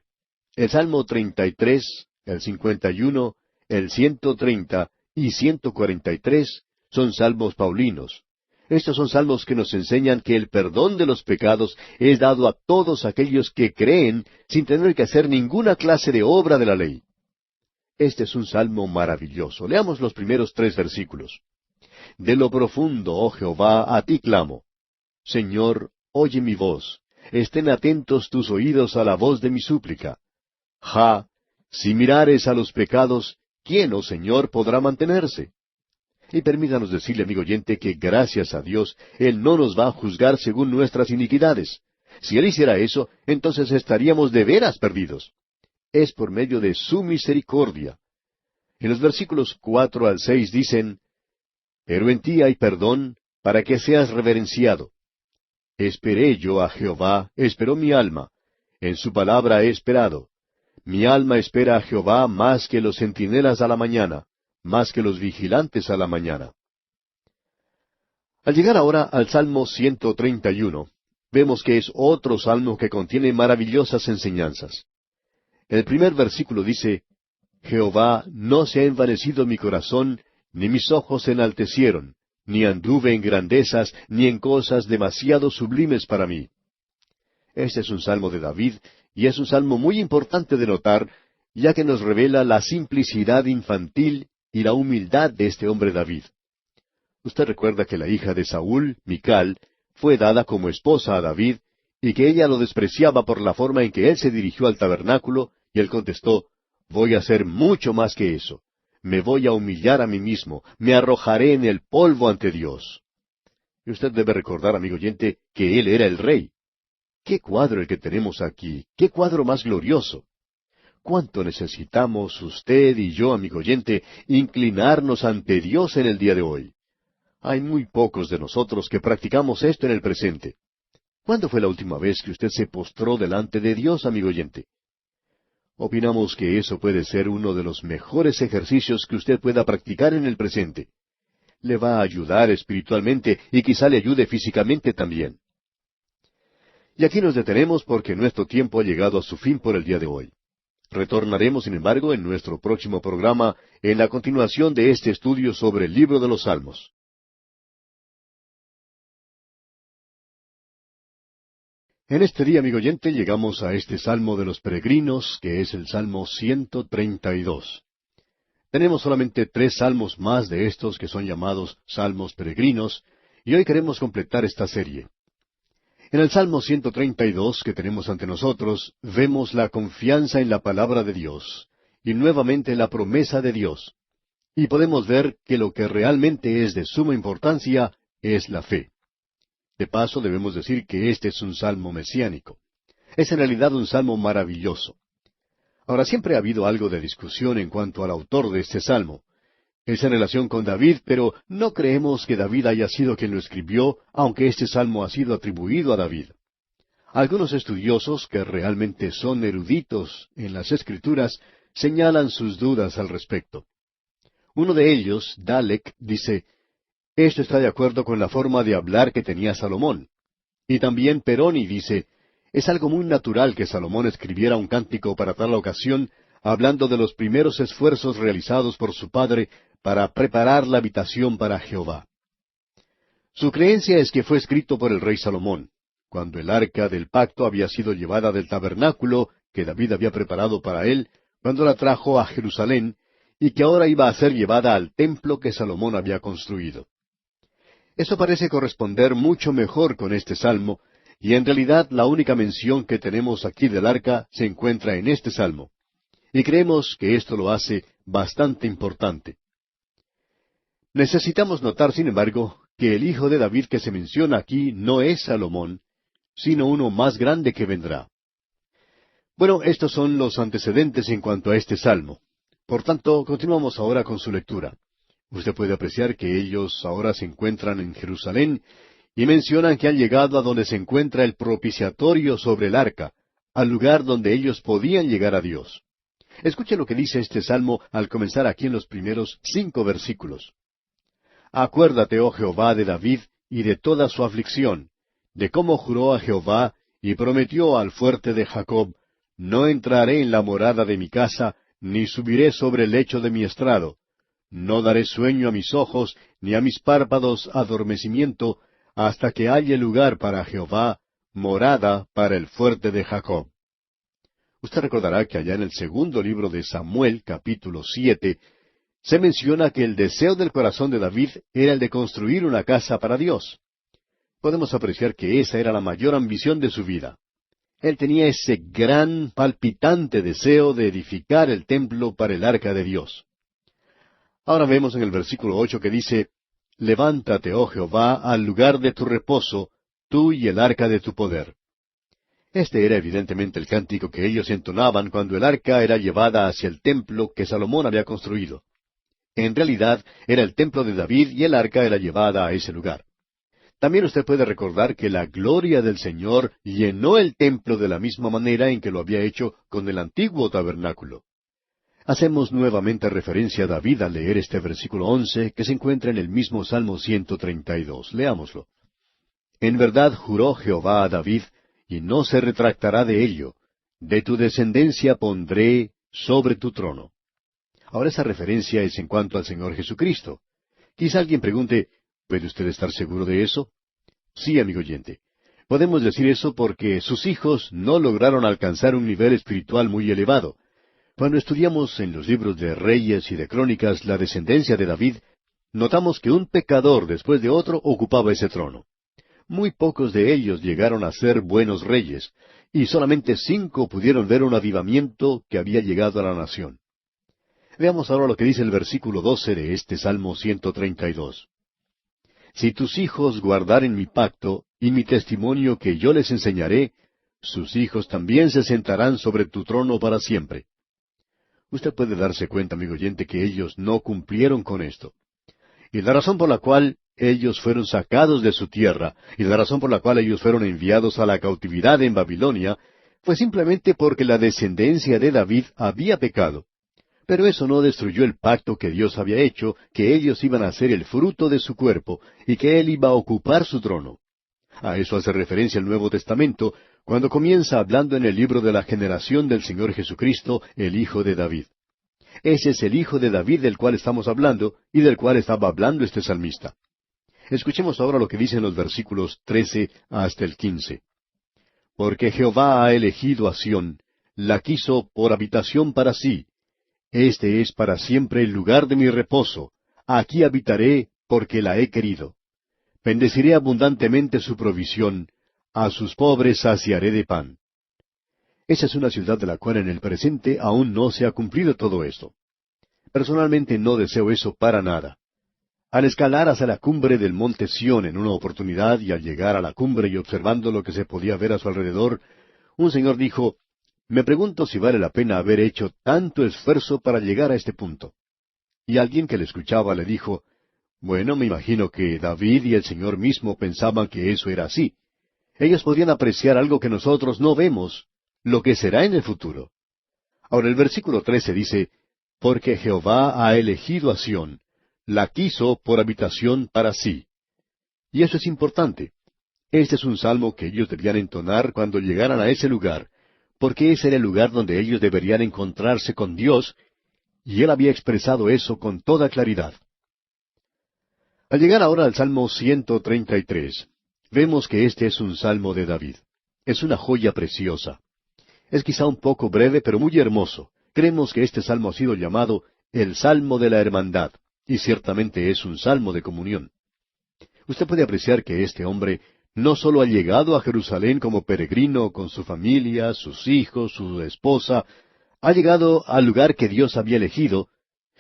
El Salmo 33, el 51, el 130 y 143 son salmos paulinos. Estos son salmos que nos enseñan que el perdón de los pecados es dado a todos aquellos que creen sin tener que hacer ninguna clase de obra de la ley. Este es un salmo maravilloso. Leamos los primeros 3 versículos. De lo profundo, oh Jehová, a ti clamo. Señor, oye mi voz. Estén atentos tus oídos a la voz de mi súplica. Si mirares a los pecados, ¿quién, oh Señor, podrá mantenerse? Y permítanos decirle, amigo oyente, que gracias a Dios, Él no nos va a juzgar según nuestras iniquidades. Si Él hiciera eso, entonces estaríamos de veras perdidos. Es por medio de su misericordia. En los versículos 4 al 6 dicen, Pero en ti hay perdón, para que seas reverenciado. Esperé yo a Jehová, esperó mi alma. En su palabra he esperado. Mi alma espera a Jehová más que los centinelas a la mañana, más que los vigilantes a la mañana. Al llegar ahora al Salmo 131, vemos que es otro salmo que contiene maravillosas enseñanzas. El primer versículo dice, Jehová, no se ha envanecido mi corazón, ni mis ojos se enaltecieron, ni anduve en grandezas, ni en cosas demasiado sublimes para mí. Este es un salmo de David, y es un salmo muy importante de notar, ya que nos revela la simplicidad infantil y la humildad de este hombre David. Usted recuerda que la hija de Saúl, Mical, fue dada como esposa a David, y que ella lo despreciaba por la forma en que él se dirigió al tabernáculo, y él contestó, voy a hacer mucho más que eso. Me voy a humillar a mí mismo, me arrojaré en el polvo ante Dios. Y usted debe recordar, amigo oyente, que él era el rey. ¡Qué cuadro el que tenemos aquí! ¡Qué cuadro más glorioso! ¿Cuánto necesitamos usted y yo, amigo oyente, inclinarnos ante Dios en el día de hoy? Hay muy pocos de nosotros que practicamos esto en el presente. ¿Cuándo fue la última vez que usted se postró delante de Dios, amigo oyente? Opinamos que eso puede ser uno de los mejores ejercicios que usted pueda practicar en el presente. Le va a ayudar espiritualmente y quizá le ayude físicamente también. Y aquí nos detenemos porque nuestro tiempo ha llegado a su fin por el día de hoy. Retornaremos, sin embargo, en nuestro próximo programa, en la continuación de este estudio sobre el libro de los Salmos. En este día, amigo oyente, llegamos a este Salmo de los Peregrinos, que es el Salmo 132. Tenemos solamente 3 salmos más de estos que son llamados salmos peregrinos, y hoy queremos completar esta serie. En el Salmo 132 que tenemos ante nosotros, vemos la confianza en la palabra de Dios, y nuevamente la promesa de Dios. Y podemos ver que lo que realmente es de suma importancia es la fe. De paso, debemos decir que este es un salmo mesiánico. Es en realidad un salmo maravilloso. Ahora, siempre ha habido algo de discusión en cuanto al autor de este salmo. Es en relación con David, pero no creemos que David haya sido quien lo escribió, aunque este salmo ha sido atribuido a David. Algunos estudiosos, que realmente son eruditos en las Escrituras, señalan sus dudas al respecto. Uno de ellos, Dalek, dice, esto está de acuerdo con la forma de hablar que tenía Salomón. Y también Peroni dice, es algo muy natural que Salomón escribiera un cántico para tal ocasión, hablando de los primeros esfuerzos realizados por su padre para preparar la habitación para Jehová. Su creencia es que fue escrito por el rey Salomón, cuando el arca del pacto había sido llevada del tabernáculo que David había preparado para él, cuando la trajo a Jerusalén, y que ahora iba a ser llevada al templo que Salomón había construido. Eso parece corresponder mucho mejor con este salmo, y en realidad la única mención que tenemos aquí del arca se encuentra en este salmo. Y creemos que esto lo hace bastante importante. Necesitamos notar, sin embargo, que el hijo de David que se menciona aquí no es Salomón, sino uno más grande que vendrá. Bueno, estos son los antecedentes en cuanto a este salmo. Por tanto, continuamos ahora con su lectura. Usted puede apreciar que ellos ahora se encuentran en Jerusalén y mencionan que han llegado a donde se encuentra el propiciatorio sobre el arca, al lugar donde ellos podían llegar a Dios. Escuche lo que dice este salmo al comenzar aquí en los primeros 5 versículos. Acuérdate, oh Jehová, de David y de toda su aflicción, de cómo juró a Jehová y prometió al fuerte de Jacob, no entraré en la morada de mi casa, ni subiré sobre el lecho de mi estrado. No daré sueño a mis ojos, ni a mis párpados adormecimiento, hasta que haya lugar para Jehová, morada para el fuerte de Jacob. Usted recordará que allá en el segundo libro de Samuel, capítulo 7, se menciona que el deseo del corazón de David era el de construir una casa para Dios. Podemos apreciar que esa era la mayor ambición de su vida. Él tenía ese gran, palpitante deseo de edificar el templo para el arca de Dios. Ahora vemos en el versículo 8 que dice, Levántate, oh Jehová, al lugar de tu reposo, tú y el arca de tu poder. Este era evidentemente el cántico que ellos entonaban cuando el arca era llevada hacia el templo que Salomón había construido. En realidad, era el templo de David y el arca era llevada a ese lugar. También usted puede recordar que la gloria del Señor llenó el templo de la misma manera en que lo había hecho con el antiguo tabernáculo. Hacemos nuevamente referencia a David al leer este versículo 11 que se encuentra en el mismo Salmo 132. Leámoslo. En verdad juró Jehová a David, y no se retractará de ello. De tu descendencia pondré sobre tu trono. Ahora esa referencia es en cuanto al Señor Jesucristo. Quizá alguien pregunte, ¿puede usted estar seguro de eso? Sí, amigo oyente. Podemos decir eso porque sus hijos no lograron alcanzar un nivel espiritual muy elevado. Cuando estudiamos en los libros de Reyes y de Crónicas la descendencia de David, notamos que un pecador después de otro ocupaba ese trono. Muy pocos de ellos llegaron a ser buenos reyes, y solamente 5 pudieron ver un avivamiento que había llegado a la nación. Veamos ahora lo que dice el versículo 12 de este Salmo 132. Si tus hijos guardaren mi pacto y mi testimonio que yo les enseñaré, sus hijos también se sentarán sobre tu trono para siempre. Usted puede darse cuenta, amigo oyente, que ellos no cumplieron con esto. Y la razón por la cual ellos fueron sacados de su tierra, y la razón por la cual ellos fueron enviados a la cautividad en Babilonia, fue simplemente porque la descendencia de David había pecado. Pero eso no destruyó el pacto que Dios había hecho, que ellos iban a ser el fruto de su cuerpo, y que Él iba a ocupar su trono. A eso hace referencia el Nuevo Testamento, cuando comienza hablando en el libro de la generación del Señor Jesucristo, el Hijo de David. Ese es el Hijo de David del cual estamos hablando, y del cual estaba hablando este salmista. Escuchemos ahora lo que dicen los versículos 13 hasta el 15. Porque Jehová ha elegido a Sión, la quiso por habitación para sí. Este es para siempre el lugar de mi reposo. Aquí habitaré porque la he querido. Bendeciré abundantemente su provisión. A sus pobres saciaré de pan. Esa es una ciudad de la cual en el presente aún no se ha cumplido todo esto. Personalmente no deseo eso para nada. Al escalar hacia la cumbre del monte Sión en una oportunidad y al llegar a la cumbre y observando lo que se podía ver a su alrededor, un señor dijo, me pregunto si vale la pena haber hecho tanto esfuerzo para llegar a este punto. Y alguien que le escuchaba le dijo, bueno, me imagino que David y el Señor mismo pensaban que eso era así. Ellos podían apreciar algo que nosotros no vemos, lo que será en el futuro. Ahora el versículo 13 dice, porque Jehová ha elegido a Sión, la quiso por habitación para sí. Y eso es importante. Este es un salmo que ellos debían entonar cuando llegaran a ese lugar, porque ese era el lugar donde ellos deberían encontrarse con Dios, y él había expresado eso con toda claridad. Al llegar ahora al Salmo 133, vemos que este es un salmo de David. Es una joya preciosa. Es quizá un poco breve, pero muy hermoso. Creemos que este salmo ha sido llamado el Salmo de la Hermandad, y ciertamente es un salmo de comunión. Usted puede apreciar que este hombre no solo ha llegado a Jerusalén como peregrino con su familia, sus hijos, su esposa, ha llegado al lugar que Dios había elegido,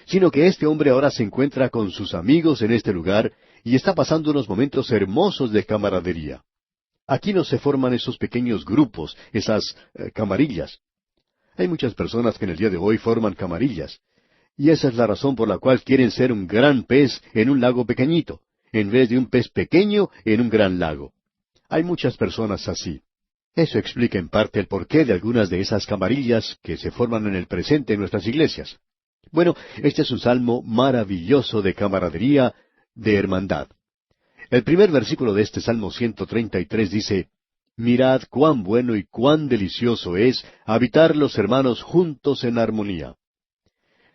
sino que este hombre ahora se encuentra con sus amigos en este lugar y está pasando unos momentos hermosos de camaradería. Aquí no se forman esos pequeños grupos, esas camarillas. Hay muchas personas que en el día de hoy forman camarillas, y esa es la razón por la cual quieren ser un gran pez en un lago pequeñito, en vez de un pez pequeño en un gran lago. Hay muchas personas así. Eso explica en parte el porqué de algunas de esas camarillas que se forman en el presente en nuestras iglesias. Bueno, este es un salmo maravilloso de camaradería, de hermandad. El primer versículo de este Salmo 133 dice, mirad cuán bueno y cuán delicioso es habitar los hermanos juntos en armonía.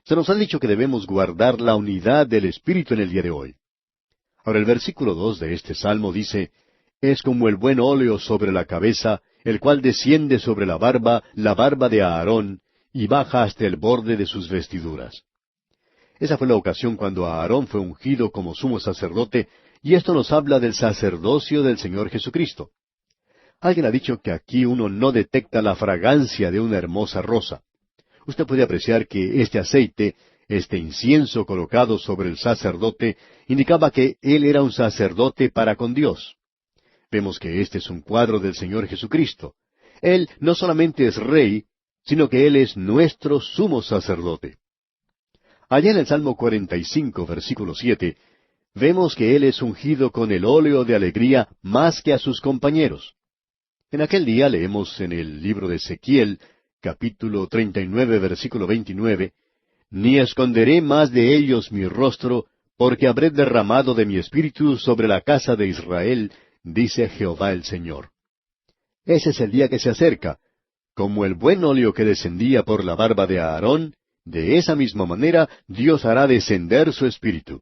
Se nos ha dicho que debemos guardar la unidad del Espíritu en el día de hoy. Ahora el versículo 2 de este Salmo dice, es como el buen óleo sobre la cabeza, el cual desciende sobre la barba de Aarón, y baja hasta el borde de sus vestiduras. Esa fue la ocasión cuando Aarón fue ungido como sumo sacerdote, y esto nos habla del sacerdocio del Señor Jesucristo. Alguien ha dicho que aquí uno no detecta la fragancia de una hermosa rosa. Usted puede apreciar que este aceite, este incienso colocado sobre el sacerdote, indicaba que él era un sacerdote para con Dios. Vemos que este es un cuadro del Señor Jesucristo. Él no solamente es rey, sino que Él es nuestro sumo sacerdote. Allá en el Salmo 45, versículo 7, vemos que Él es ungido con el óleo de alegría más que a sus compañeros. En aquel día leemos en el libro de Ezequiel, capítulo 39, versículo 29, ni esconderé más de ellos mi rostro, porque habré derramado de mi espíritu sobre la casa de Israel, dice Jehová el Señor. Ese es el día que se acerca. Como el buen óleo que descendía por la barba de Aarón, de esa misma manera Dios hará descender su espíritu.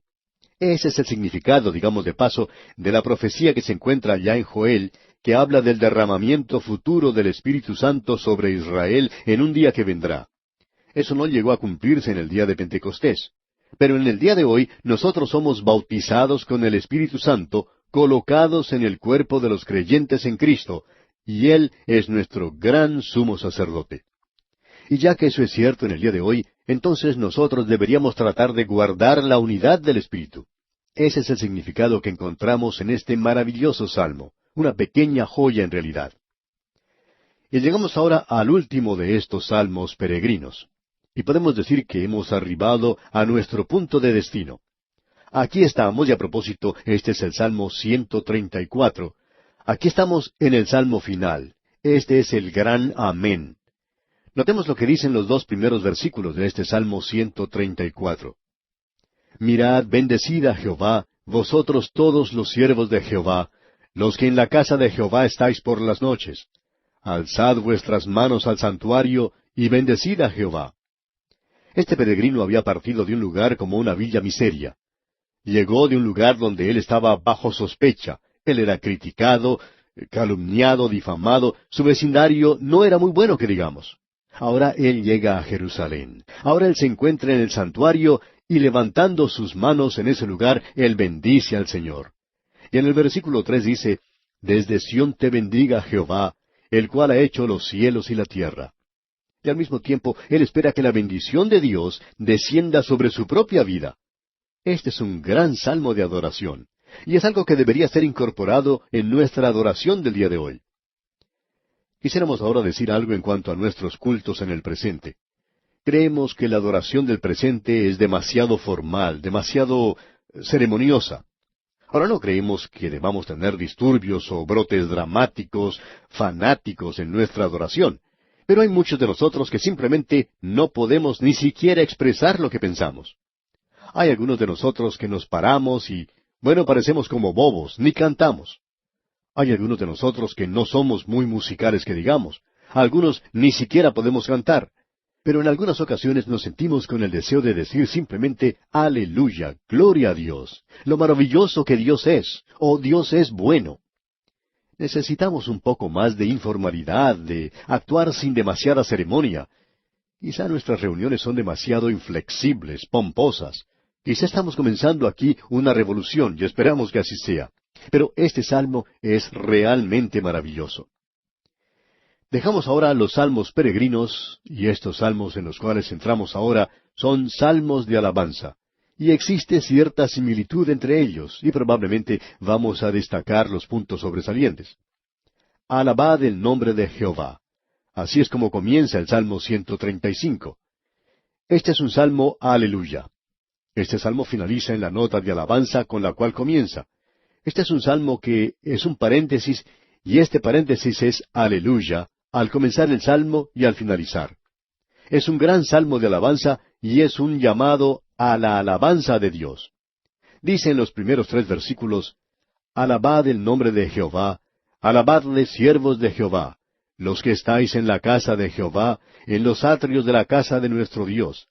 Ese es el significado, digamos de paso, de la profecía que se encuentra allá en Joel, que habla del derramamiento futuro del Espíritu Santo sobre Israel en un día que vendrá. Eso no llegó a cumplirse en el día de Pentecostés. Pero en el día de hoy nosotros somos bautizados con el Espíritu Santo, colocados en el cuerpo de los creyentes en Cristo, y Él es nuestro gran sumo sacerdote. Y ya que eso es cierto en el día de hoy, entonces nosotros deberíamos tratar de guardar la unidad del Espíritu. Ese es el significado que encontramos en este maravilloso salmo, una pequeña joya en realidad. Y llegamos ahora al último de estos salmos peregrinos. Y podemos decir que hemos arribado a nuestro punto de destino. Aquí estamos, y a propósito, este es el Salmo 134. Aquí estamos en el Salmo final. Este es el gran Amén. Notemos lo que dicen los dos primeros versículos de este Salmo 134. Mirad, bendecid a Jehová, vosotros todos los siervos de Jehová, los que en la casa de Jehová estáis por las noches. Alzad vuestras manos al santuario, y bendecid a Jehová. Este peregrino había partido de un lugar como una villa miseria. Llegó de un lugar donde él estaba bajo sospecha. Él era criticado, calumniado, difamado. Su vecindario no era muy bueno que digamos. Ahora él llega a Jerusalén. Ahora él se encuentra en el santuario y levantando sus manos en ese lugar, él bendice al Señor. Y en el versículo 3 dice, Desde Sión te bendiga Jehová, el cual ha hecho los cielos y la tierra. Y al mismo tiempo, él espera que la bendición de Dios descienda sobre su propia vida. Este es un gran salmo de adoración, y es algo que debería ser incorporado en nuestra adoración del día de hoy. Quisiéramos ahora decir algo en cuanto a nuestros cultos en el presente. Creemos que la adoración del presente es demasiado formal, demasiado ceremoniosa. Ahora no creemos que debamos tener disturbios o brotes dramáticos, fanáticos en nuestra adoración, pero hay muchos de nosotros que simplemente no podemos ni siquiera expresar lo que pensamos. Hay algunos de nosotros que nos paramos y, bueno, parecemos como bobos, ni cantamos. Hay algunos de nosotros que no somos muy musicales que digamos. Algunos ni siquiera podemos cantar. Pero en algunas ocasiones nos sentimos con el deseo de decir simplemente, aleluya, gloria a Dios, lo maravilloso que Dios es, o Dios es bueno. Necesitamos un poco más de informalidad, de actuar sin demasiada ceremonia. Quizá nuestras reuniones son demasiado inflexibles, pomposas. Quizá estamos comenzando aquí una revolución y esperamos que así sea. Pero este salmo es realmente maravilloso. Dejamos ahora los salmos peregrinos, y estos salmos en los cuales entramos ahora son salmos de alabanza. Y existe cierta similitud entre ellos, y probablemente vamos a destacar los puntos sobresalientes. Alabad el nombre de Jehová. Así es como comienza el Salmo 135. Este es un salmo aleluya. Este salmo finaliza en la nota de alabanza con la cual comienza. Este es un salmo que es un paréntesis, y este paréntesis es aleluya, al comenzar el salmo y al finalizar. Es un gran salmo de alabanza y es un llamado a la alabanza de Dios. Dice en los primeros 3 versículos, Alabad el nombre de Jehová, alabadle siervos de Jehová, los que estáis en la casa de Jehová, en los atrios de la casa de nuestro Dios.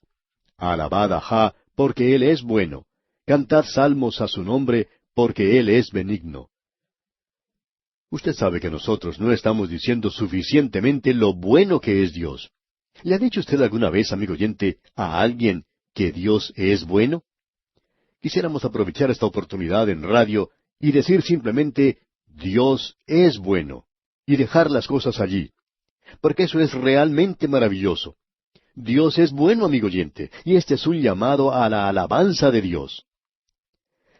Alabad a Jah, porque Él es bueno. Cantad salmos a su nombre, porque Él es benigno. Usted sabe que nosotros no estamos diciendo suficientemente lo bueno que es Dios. ¿Le ha dicho usted alguna vez, amigo oyente, a alguien que Dios es bueno? Quisiéramos aprovechar esta oportunidad en radio y decir simplemente, Dios es bueno, y dejar las cosas allí, porque eso es realmente maravilloso. Dios es bueno, amigo oyente, y este es un llamado a la alabanza de Dios.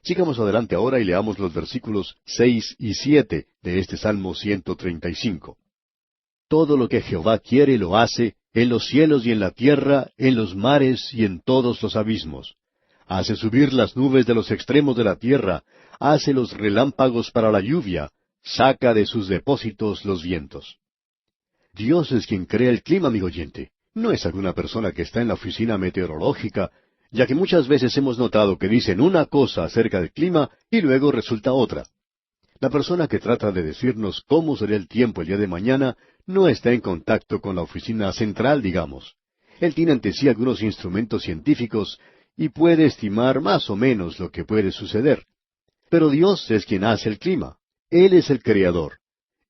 Sigamos adelante ahora y leamos los versículos 6 y 7 de este Salmo 135. Todo lo que Jehová quiere lo hace, en los cielos y en la tierra, en los mares y en todos los abismos. Hace subir las nubes de los extremos de la tierra, hace los relámpagos para la lluvia, saca de sus depósitos los vientos. Dios es quien crea el clima, amigo oyente. No es alguna persona que está en la oficina meteorológica, ya que muchas veces hemos notado que dicen una cosa acerca del clima y luego resulta otra. La persona que trata de decirnos cómo será el tiempo el día de mañana no está en contacto con la oficina central, digamos. Él tiene ante sí algunos instrumentos científicos y puede estimar más o menos lo que puede suceder. Pero Dios es quien hace el clima. Él es el creador.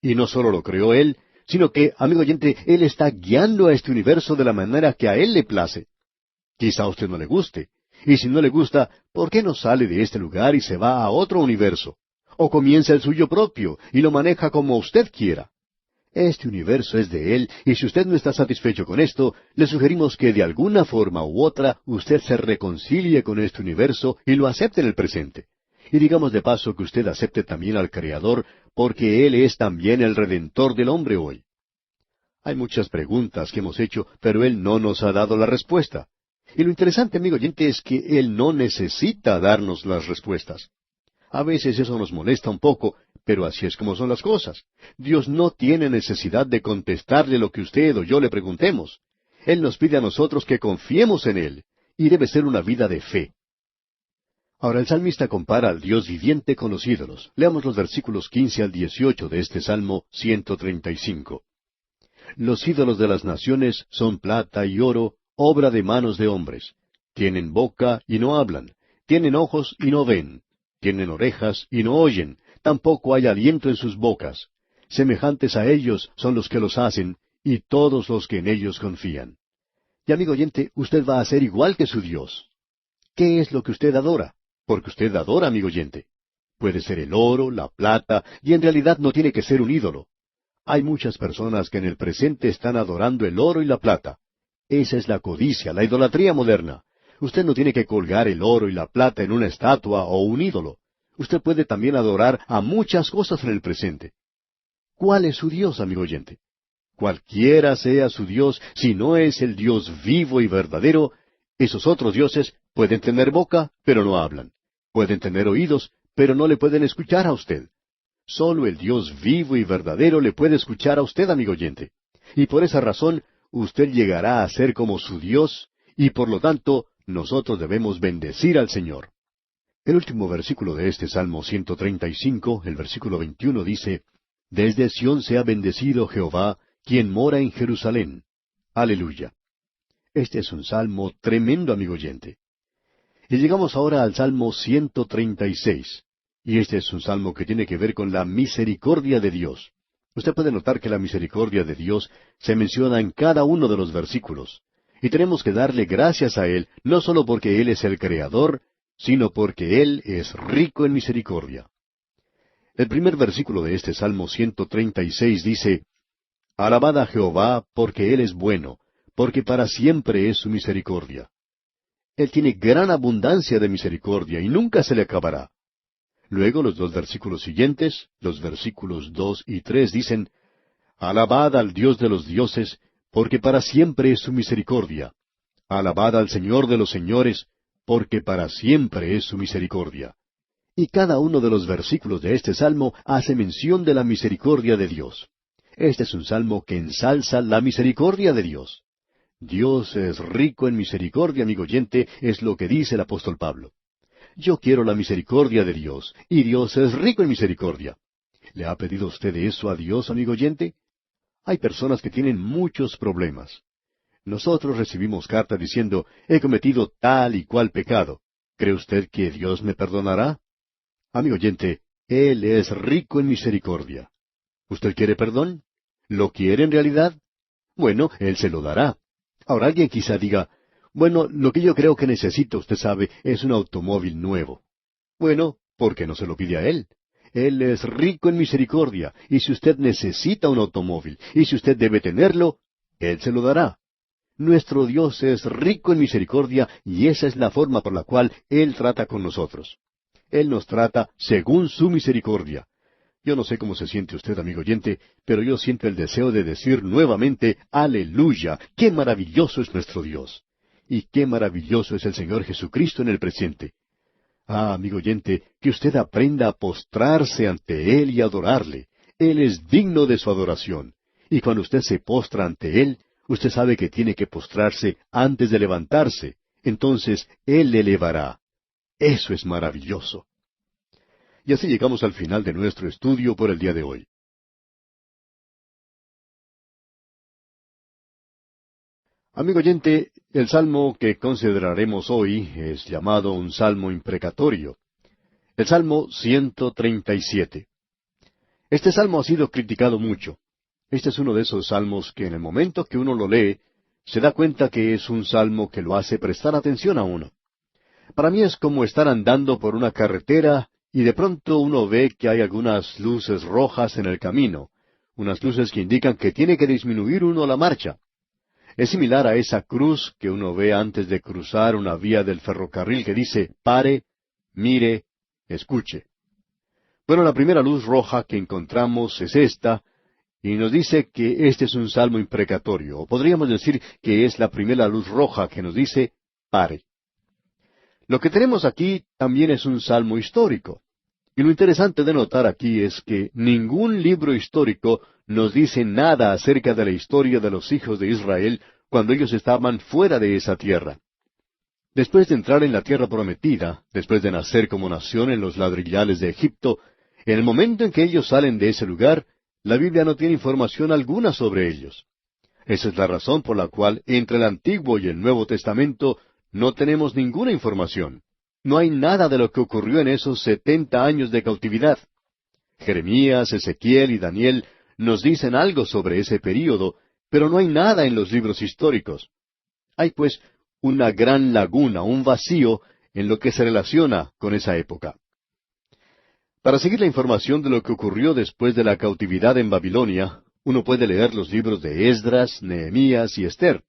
Y no solo lo creó Él, sino que, amigo oyente, Él está guiando a este universo de la manera que a Él le place. Quizá a usted no le guste. Y si no le gusta, ¿por qué no sale de este lugar y se va a otro universo? O comienza el suyo propio y lo maneja como usted quiera. Este universo es de Él, y si usted no está satisfecho con esto, le sugerimos que de alguna forma u otra usted se reconcilie con este universo y lo acepte en el presente. Y digamos de paso que usted acepte también al Creador, porque Él es también el Redentor del hombre hoy. Hay muchas preguntas que hemos hecho, pero Él no nos ha dado la respuesta. Y lo interesante, amigo oyente, es que Él no necesita darnos las respuestas. A veces eso nos molesta un poco, pero así es como son las cosas. Dios no tiene necesidad de contestarle lo que usted o yo le preguntemos. Él nos pide a nosotros que confiemos en Él, y debe ser una vida de fe. Ahora el salmista compara al Dios viviente con los ídolos. Leamos los versículos 15 al 18 de este Salmo 135. Los ídolos de las naciones son plata y oro, obra de manos de hombres. Tienen boca y no hablan, tienen ojos y no ven, tienen orejas y no oyen, tampoco hay aliento en sus bocas. Semejantes a ellos son los que los hacen, y todos los que en ellos confían. Y amigo oyente, usted va a ser igual que su Dios. ¿Qué es lo que usted adora? Porque usted adora, amigo oyente. Puede ser el oro, la plata, y en realidad no tiene que ser un ídolo. Hay muchas personas que en el presente están adorando el oro y la plata. Esa es la codicia, la idolatría moderna. Usted no tiene que colgar el oro y la plata en una estatua o un ídolo. Usted puede también adorar a muchas cosas en el presente. ¿Cuál es su Dios, amigo oyente? Cualquiera sea su Dios, si no es el Dios vivo y verdadero, esos otros dioses pueden tener boca, pero no hablan. Pueden tener oídos, pero no le pueden escuchar a usted. Solo el Dios vivo y verdadero le puede escuchar a usted, amigo oyente. Y por esa razón, usted llegará a ser como su Dios, y por lo tanto, nosotros debemos bendecir al Señor. El último versículo de este Salmo 135, el versículo 21, dice, Desde Sión sea bendecido Jehová, quien mora en Jerusalén. Aleluya. Este es un salmo tremendo, amigo oyente. Y llegamos ahora al Salmo 136. Y este es un salmo que tiene que ver con la misericordia de Dios. Usted puede notar que la misericordia de Dios se menciona en cada uno de los versículos. Y tenemos que darle gracias a Él, no solo porque Él es el Creador, sino porque Él es rico en misericordia. El primer versículo de este Salmo 136 dice, Alabad a Jehová, porque Él es bueno, porque para siempre es su misericordia. Él tiene gran abundancia de misericordia y nunca se le acabará. Luego los dos versículos siguientes, los versículos 2 y 3 dicen, Alabad al Dios de los dioses, porque para siempre es su misericordia. Alabad al Señor de los señores, porque para siempre es su misericordia. Y cada uno de los versículos de este salmo hace mención de la misericordia de Dios. Este es un salmo que ensalza la misericordia de Dios. Dios es rico en misericordia, amigo oyente, es lo que dice el apóstol Pablo. Yo quiero la misericordia de Dios, y Dios es rico en misericordia. ¿Le ha pedido usted eso a Dios, amigo oyente? Hay personas que tienen muchos problemas. Nosotros recibimos cartas diciendo, he cometido tal y cual pecado. ¿Cree usted que Dios me perdonará? Amigo oyente, Él es rico en misericordia. ¿Usted quiere perdón? ¿Lo quiere en realidad? Bueno, Él se lo dará. Ahora alguien quizá diga, bueno, lo que yo creo que necesito, usted sabe, es un automóvil nuevo. Bueno, ¿por qué no se lo pide a Él? Él es rico en misericordia, y si usted necesita un automóvil, y si usted debe tenerlo, Él se lo dará. Nuestro Dios es rico en misericordia, y esa es la forma por la cual Él trata con nosotros. Él nos trata según su misericordia. Yo no sé cómo se siente usted, amigo oyente, pero yo siento el deseo de decir nuevamente, aleluya, qué maravilloso es nuestro Dios. Y qué maravilloso es el Señor Jesucristo en el presente. Ah, amigo oyente, que usted aprenda a postrarse ante Él y adorarle. Él es digno de su adoración. Y cuando usted se postra ante Él, usted sabe que tiene que postrarse antes de levantarse. Entonces Él le elevará. Eso es maravilloso. Y así llegamos al final de nuestro estudio por el día de hoy. Amigo oyente, el salmo que consideraremos hoy es llamado un salmo imprecatorio. El Salmo 137. Este salmo ha sido criticado mucho. Este es uno de esos salmos que en el momento que uno lo lee, se da cuenta que es un salmo que lo hace prestar atención a uno. Para mí es como estar andando por una carretera y de pronto uno ve que hay algunas luces rojas en el camino, unas luces que indican que tiene que disminuir uno la marcha. Es similar a esa cruz que uno ve antes de cruzar una vía del ferrocarril que dice, pare, mire, escuche. Bueno, la primera luz roja que encontramos es esta, y nos dice que este es un salmo imprecatorio, o podríamos decir que es la primera luz roja que nos dice, pare. Lo que tenemos aquí también es un salmo histórico. Y lo interesante de notar aquí es que ningún libro histórico nos dice nada acerca de la historia de los hijos de Israel cuando ellos estaban fuera de esa tierra. Después de entrar en la tierra prometida, después de nacer como nación en los ladrillales de Egipto, en el momento en que ellos salen de ese lugar, la Biblia no tiene información alguna sobre ellos. Esa es la razón por la cual entre el Antiguo y el Nuevo Testamento no tenemos ninguna información. No hay nada de lo que ocurrió en esos 70 años de cautividad. Jeremías, Ezequiel y Daniel nos dicen algo sobre ese período, pero no hay nada en los libros históricos. Hay pues una gran laguna, un vacío en lo que se relaciona con esa época. Para seguir la información de lo que ocurrió después de la cautividad en Babilonia, uno puede leer los libros de Esdras, Nehemías y Esther.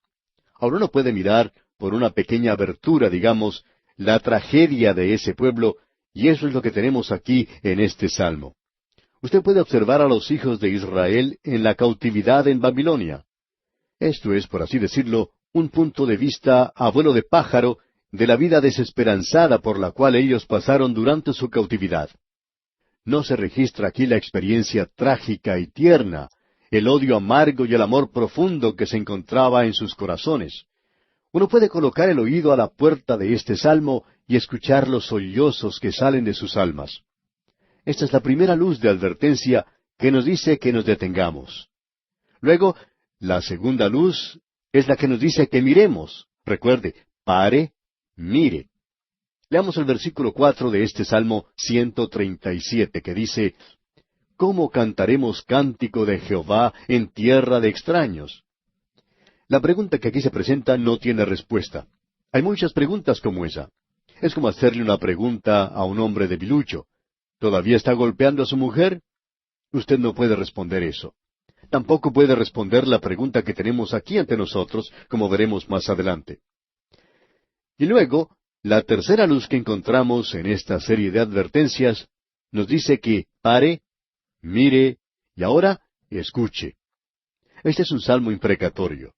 Ahora uno puede mirar por una pequeña abertura, digamos, la tragedia de ese pueblo, y eso es lo que tenemos aquí en este salmo. Usted puede observar a los hijos de Israel en la cautividad en Babilonia. Esto es, por así decirlo, un punto de vista a vuelo de pájaro de la vida desesperanzada por la cual ellos pasaron durante su cautividad. No se registra aquí la experiencia trágica y tierna, el odio amargo y el amor profundo que se encontraba en sus corazones. Uno puede colocar el oído a la puerta de este salmo y escuchar los sollozos que salen de sus almas. Esta es la primera luz de advertencia que nos dice que nos detengamos. Luego, la segunda luz es la que nos dice que miremos. Recuerde, pare, mire. Leamos el versículo 4 de este Salmo 137, que dice, ¿Cómo cantaremos cántico de Jehová en tierra de extraños? La pregunta que aquí se presenta no tiene respuesta. Hay muchas preguntas como esa. Es como hacerle una pregunta a un hombre debilucho. ¿Todavía está golpeando a su mujer? Usted no puede responder eso. Tampoco puede responder la pregunta que tenemos aquí ante nosotros, como veremos más adelante. Y luego, la tercera luz que encontramos en esta serie de advertencias nos dice que pare, mire y ahora escuche. Este es un salmo imprecatorio.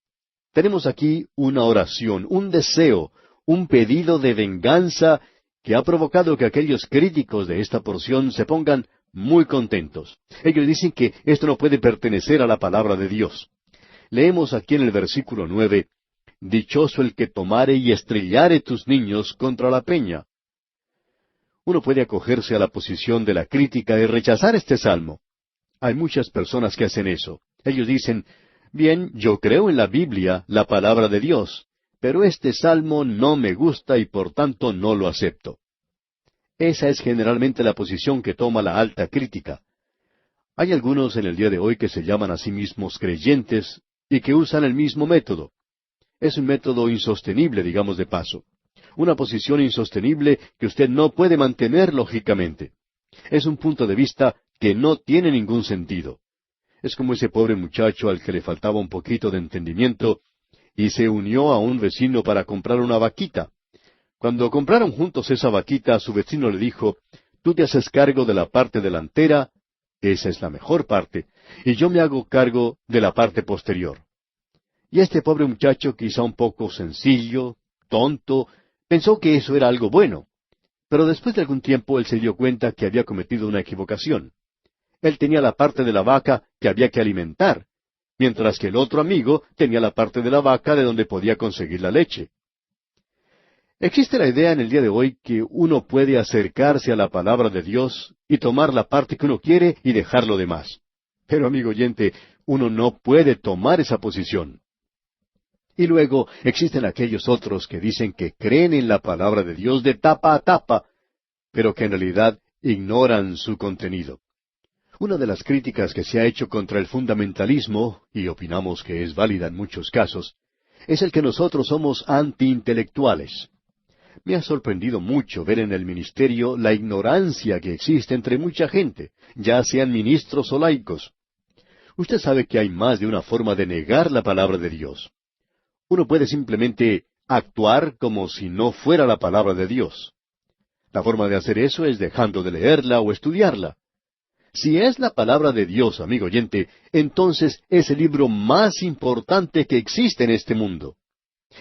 Tenemos aquí una oración, un deseo, un pedido de venganza que ha provocado que aquellos críticos de esta porción se pongan muy contentos. Ellos dicen que esto no puede pertenecer a la palabra de Dios. Leemos aquí en el versículo 9, Dichoso el que tomare y estrellare tus niños contra la peña. Uno puede acogerse a la posición de la crítica y rechazar este salmo. Hay muchas personas que hacen eso. Ellos dicen, bien, yo creo en la Biblia, la palabra de Dios, pero este salmo no me gusta y por tanto no lo acepto. Esa es generalmente la posición que toma la alta crítica. Hay algunos en el día de hoy que se llaman a sí mismos creyentes y que usan el mismo método. Es un método insostenible, digamos de paso. Una posición insostenible que usted no puede mantener lógicamente. Es un punto de vista que no tiene ningún sentido. Es como ese pobre muchacho al que le faltaba un poquito de entendimiento y se unió a un vecino para comprar una vaquita. Cuando compraron juntos esa vaquita, su vecino le dijo, tú te haces cargo de la parte delantera, esa es la mejor parte, y yo me hago cargo de la parte posterior. Y este pobre muchacho, quizá un poco sencillo, tonto, pensó que eso era algo bueno. Pero después de algún tiempo él se dio cuenta que había cometido una equivocación. Él tenía la parte de la vaca que había que alimentar, mientras que el otro amigo tenía la parte de la vaca de donde podía conseguir la leche. Existe la idea en el día de hoy que uno puede acercarse a la palabra de Dios y tomar la parte que uno quiere y dejar lo demás. Pero, amigo oyente, uno no puede tomar esa posición. Y luego existen aquellos otros que dicen que creen en la palabra de Dios de tapa a tapa, pero que en realidad ignoran su contenido. Una de las críticas que se ha hecho contra el fundamentalismo, y opinamos que es válida en muchos casos, es el que nosotros somos antiintelectuales. Me ha sorprendido mucho ver en el ministerio la ignorancia que existe entre mucha gente, ya sean ministros o laicos. Usted sabe que hay más de una forma de negar la palabra de Dios. Uno puede simplemente actuar como si no fuera la palabra de Dios. La forma de hacer eso es dejando de leerla o estudiarla. Si es la palabra de Dios, amigo oyente, entonces es el libro más importante que existe en este mundo.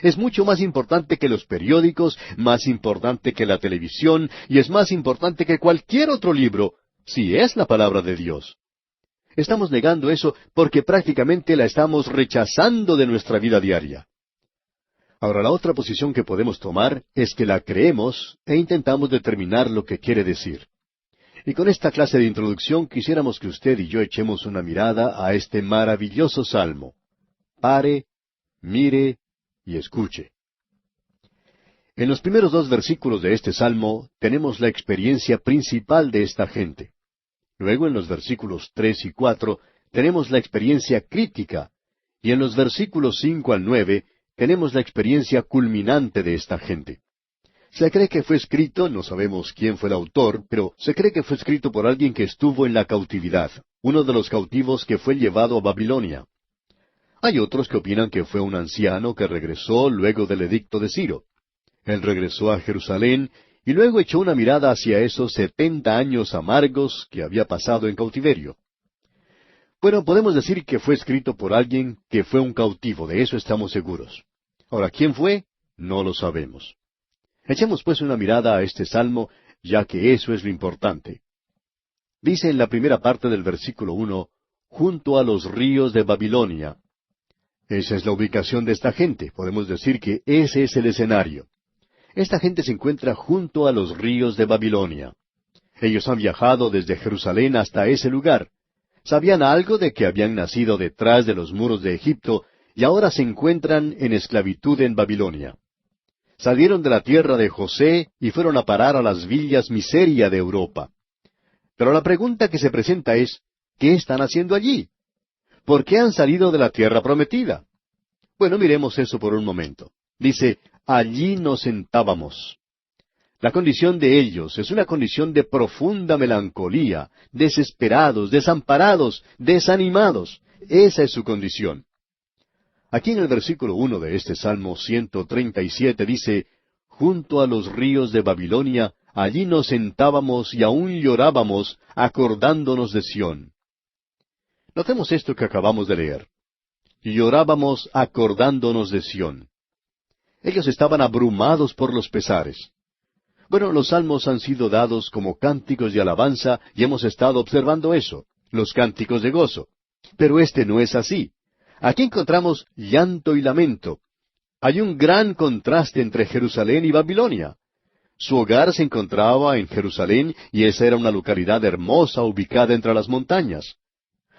Es mucho más importante que los periódicos, más importante que la televisión, y es más importante que cualquier otro libro, si es la palabra de Dios. Estamos negando eso porque prácticamente la estamos rechazando de nuestra vida diaria. Ahora, la otra posición que podemos tomar es que la creemos e intentamos determinar lo que quiere decir. Y con esta clase de introducción quisiéramos que usted y yo echemos una mirada a este maravilloso salmo. Pare, mire y escuche. En los primeros 2 versículos de este salmo tenemos la experiencia principal de esta gente. Luego en los versículos 3 y 4 tenemos la experiencia crítica, y en los versículos 5 al 9 tenemos la experiencia culminante de esta gente. Se cree que fue escrito, no sabemos quién fue el autor, pero se cree que fue escrito por alguien que estuvo en la cautividad, uno de los cautivos que fue llevado a Babilonia. Hay otros que opinan que fue un anciano que regresó luego del edicto de Ciro. Él regresó a Jerusalén y luego echó una mirada hacia esos 70 años amargos que había pasado en cautiverio. Bueno, podemos decir que fue escrito por alguien que fue un cautivo, de eso estamos seguros. Ahora, ¿quién fue? No lo sabemos. Echemos pues una mirada a este salmo, ya que eso es lo importante. Dice en la primera parte del versículo 1, junto a los ríos de Babilonia. Esa es la ubicación de esta gente, podemos decir que ese es el escenario. Esta gente se encuentra junto a los ríos de Babilonia. Ellos han viajado desde Jerusalén hasta ese lugar. Sabían algo de que habían nacido detrás de los muros de Egipto y ahora se encuentran en esclavitud en Babilonia. Salieron de la tierra de José y fueron a parar a las villas miseria de Europa. Pero la pregunta que se presenta es, ¿qué están haciendo allí? ¿Por qué han salido de la tierra prometida? Bueno, miremos eso por un momento. Dice, allí nos sentábamos. La condición de ellos es una condición de profunda melancolía, desesperados, desamparados, desanimados. Esa es su condición. Aquí en el versículo 1 de este Salmo 137 dice, junto a los ríos de Babilonia, allí nos sentábamos y aún llorábamos, acordándonos de Sión. Notemos esto que acabamos de leer. Llorábamos acordándonos de Sión. Ellos estaban abrumados por los pesares. Bueno, los salmos han sido dados como cánticos de alabanza y hemos estado observando eso, los cánticos de gozo. Pero este no es así. Aquí encontramos llanto y lamento. Hay un gran contraste entre Jerusalén y Babilonia. Su hogar se encontraba en Jerusalén y esa era una localidad hermosa ubicada entre las montañas.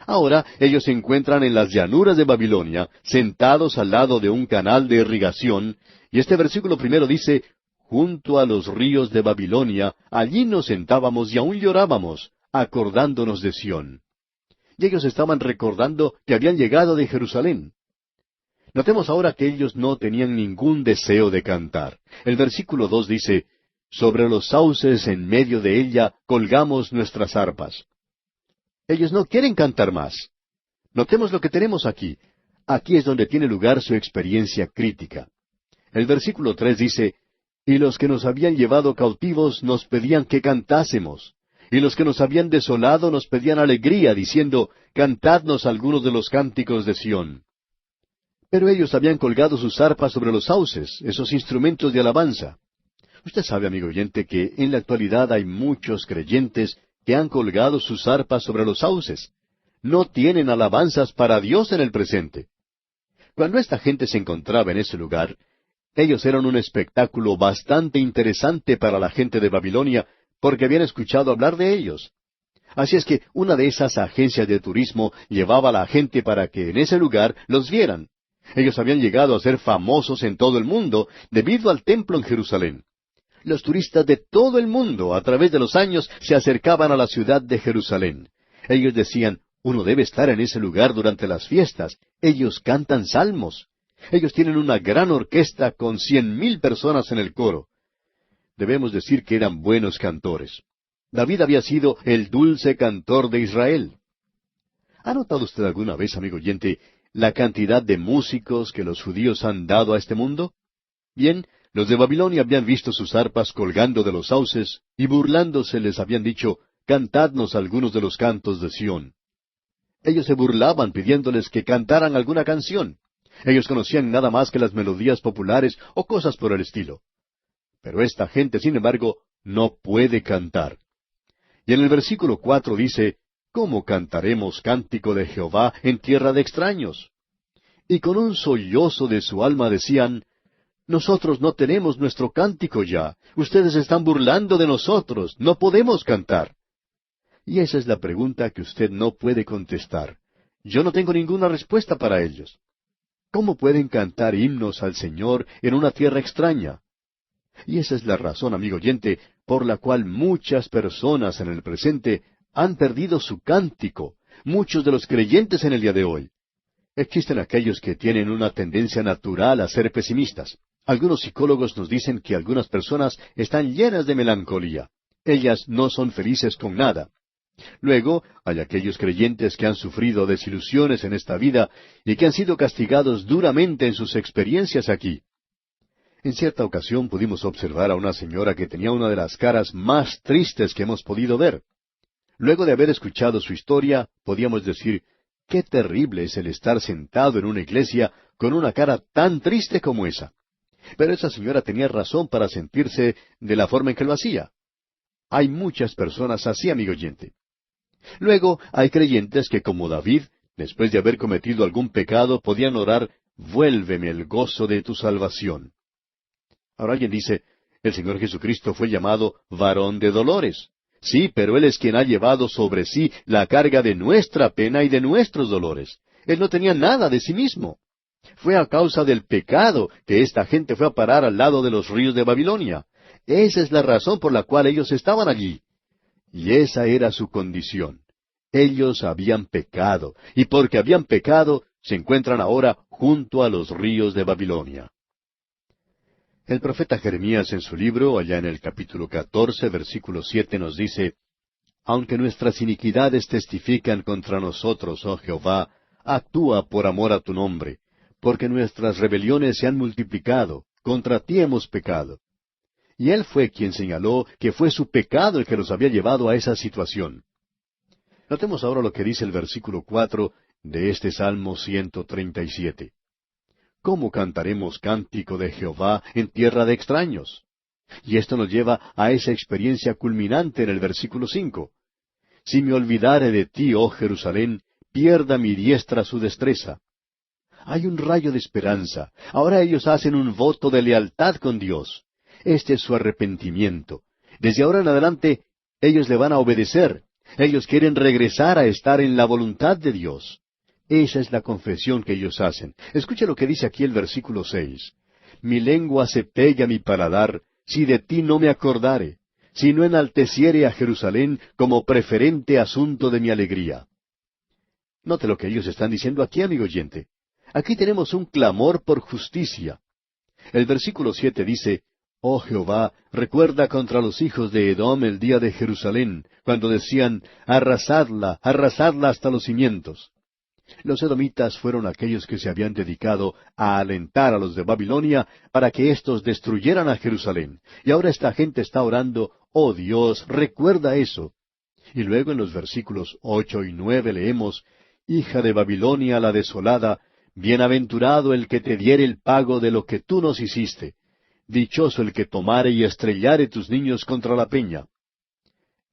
Ahora ellos se encuentran en las llanuras de Babilonia, sentados al lado de un canal de irrigación, y este versículo primero dice, junto a los ríos de Babilonia, allí nos sentábamos y aún llorábamos, acordándonos de Sión. Y ellos estaban recordando que habían llegado de Jerusalén. Notemos ahora que ellos no tenían ningún deseo de cantar. El versículo 2 dice, sobre los sauces en medio de ella colgamos nuestras arpas. Ellos no quieren cantar más. Notemos lo que tenemos aquí. Aquí es donde tiene lugar su experiencia crítica. El versículo 3 dice, y los que nos habían llevado cautivos nos pedían que cantásemos. Y los que nos habían desolado nos pedían alegría, diciendo, cantadnos algunos de los cánticos de Sión. Pero ellos habían colgado sus arpas sobre los sauces, esos instrumentos de alabanza. Usted sabe, amigo oyente, que en la actualidad hay muchos creyentes que han colgado sus arpas sobre los sauces. No tienen alabanzas para Dios en el presente. Cuando esta gente se encontraba en ese lugar, ellos eran un espectáculo bastante interesante para la gente de Babilonia, porque habían escuchado hablar de ellos. Así es que una de esas agencias de turismo llevaba a la gente para que en ese lugar los vieran. Ellos habían llegado a ser famosos en todo el mundo debido al templo en Jerusalén. Los turistas de todo el mundo a través de los años se acercaban a la ciudad de Jerusalén. Ellos decían, uno debe estar en ese lugar durante las fiestas. Ellos cantan salmos. Ellos tienen una gran orquesta con 100,000 personas en el coro. Debemos decir que eran buenos cantores. David había sido el dulce cantor de Israel. ¿Ha notado usted alguna vez, amigo oyente, la cantidad de músicos que los judíos han dado a este mundo? Bien, los de Babilonia habían visto sus arpas colgando de los sauces, y burlándose les habían dicho, cantadnos algunos de los cantos de Sión. Ellos se burlaban pidiéndoles que cantaran alguna canción. Ellos conocían nada más que las melodías populares o cosas por el estilo. Pero esta gente, sin embargo, no puede cantar. Y en el versículo 4 dice, ¿cómo cantaremos cántico de Jehová en tierra de extraños? Y con un sollozo de su alma decían, nosotros no tenemos nuestro cántico ya, ustedes están burlando de nosotros, no podemos cantar. Y esa es la pregunta que usted no puede contestar. Yo no tengo ninguna respuesta para ellos. ¿Cómo pueden cantar himnos al Señor en una tierra extraña? Y esa es la razón, amigo oyente, por la cual muchas personas en el presente han perdido su cántico, muchos de los creyentes en el día de hoy. Existen aquellos que tienen una tendencia natural a ser pesimistas. Algunos psicólogos nos dicen que algunas personas están llenas de melancolía. Ellas no son felices con nada. Luego, hay aquellos creyentes que han sufrido desilusiones en esta vida y que han sido castigados duramente en sus experiencias aquí. En cierta ocasión pudimos observar a una señora que tenía una de las caras más tristes que hemos podido ver. Luego de haber escuchado su historia, podíamos decir, qué terrible es el estar sentado en una iglesia con una cara tan triste como esa. Pero esa señora tenía razón para sentirse de la forma en que lo hacía. Hay muchas personas así, amigo oyente. Luego hay creyentes que, como David, después de haber cometido algún pecado, podían orar, vuélveme el gozo de tu salvación. Ahora alguien dice, el Señor Jesucristo fue llamado varón de dolores. Sí, pero Él es quien ha llevado sobre sí la carga de nuestra pena y de nuestros dolores. Él no tenía nada de sí mismo. Fue a causa del pecado que esta gente fue a parar al lado de los ríos de Babilonia. Esa es la razón por la cual ellos estaban allí. Y esa era su condición. Ellos habían pecado, y porque habían pecado, se encuentran ahora junto a los ríos de Babilonia. El profeta Jeremías en su libro, allá en el capítulo 14, versículo 7, nos dice, aunque nuestras iniquidades testifican contra nosotros, oh Jehová, actúa por amor a tu nombre, porque nuestras rebeliones se han multiplicado, contra ti hemos pecado. Y él fue quien señaló que fue su pecado el que los había llevado a esa situación. Notemos ahora lo que dice el versículo 4 de este Salmo 137. ¿Cómo cantaremos cántico de Jehová en tierra de extraños? Y esto nos lleva a esa experiencia culminante en el versículo 5. Si me olvidare de ti, oh Jerusalén, pierda mi diestra su destreza. Hay un rayo de esperanza. Ahora ellos hacen un voto de lealtad con Dios. Este es su arrepentimiento. Desde ahora en adelante, ellos le van a obedecer. Ellos quieren regresar a estar en la voluntad de Dios. Esa es la confesión que ellos hacen. Escuche lo que dice aquí el versículo 6. Mi lengua se pega a mi paladar, si de ti no me acordare, si no enalteciere a Jerusalén como preferente asunto de mi alegría. Note lo que ellos están diciendo aquí, amigo oyente. Aquí tenemos un clamor por justicia. El versículo 7 dice, Oh Jehová, recuerda contra los hijos de Edom el día de Jerusalén, cuando decían, arrasadla, arrasadla hasta los cimientos. Los edomitas fueron aquellos que se habían dedicado a alentar a los de Babilonia para que éstos destruyeran a Jerusalén. Y ahora esta gente está orando, oh Dios, recuerda eso. Y luego en los versículos 8 y 9 leemos, Hija de Babilonia la desolada, bienaventurado el que te diere el pago de lo que tú nos hiciste. Dichoso el que tomare y estrellare tus niños contra la peña.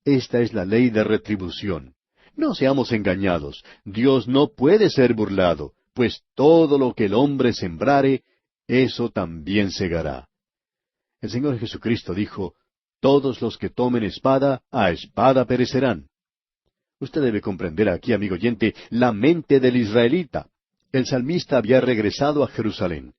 Esta es la ley de retribución. No seamos engañados. Dios no puede ser burlado, pues todo lo que el hombre sembrare, eso también segará. El Señor Jesucristo dijo, todos los que tomen espada, a espada perecerán. Usted debe comprender aquí, amigo oyente, la mente del israelita. El salmista había regresado a Jerusalén.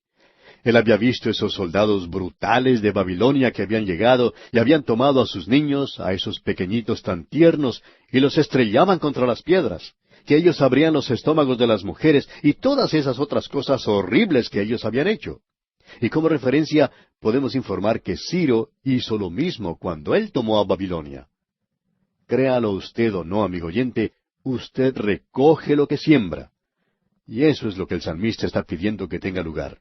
Él había visto esos soldados brutales de Babilonia que habían llegado y habían tomado a sus niños, a esos pequeñitos tan tiernos, y los estrellaban contra las piedras, que ellos abrían los estómagos de las mujeres y todas esas otras cosas horribles que ellos habían hecho. Y como referencia, podemos informar que Ciro hizo lo mismo cuando él tomó a Babilonia. Créalo usted o no, amigo oyente, usted recoge lo que siembra. Y eso es lo que el salmista está pidiendo que tenga lugar.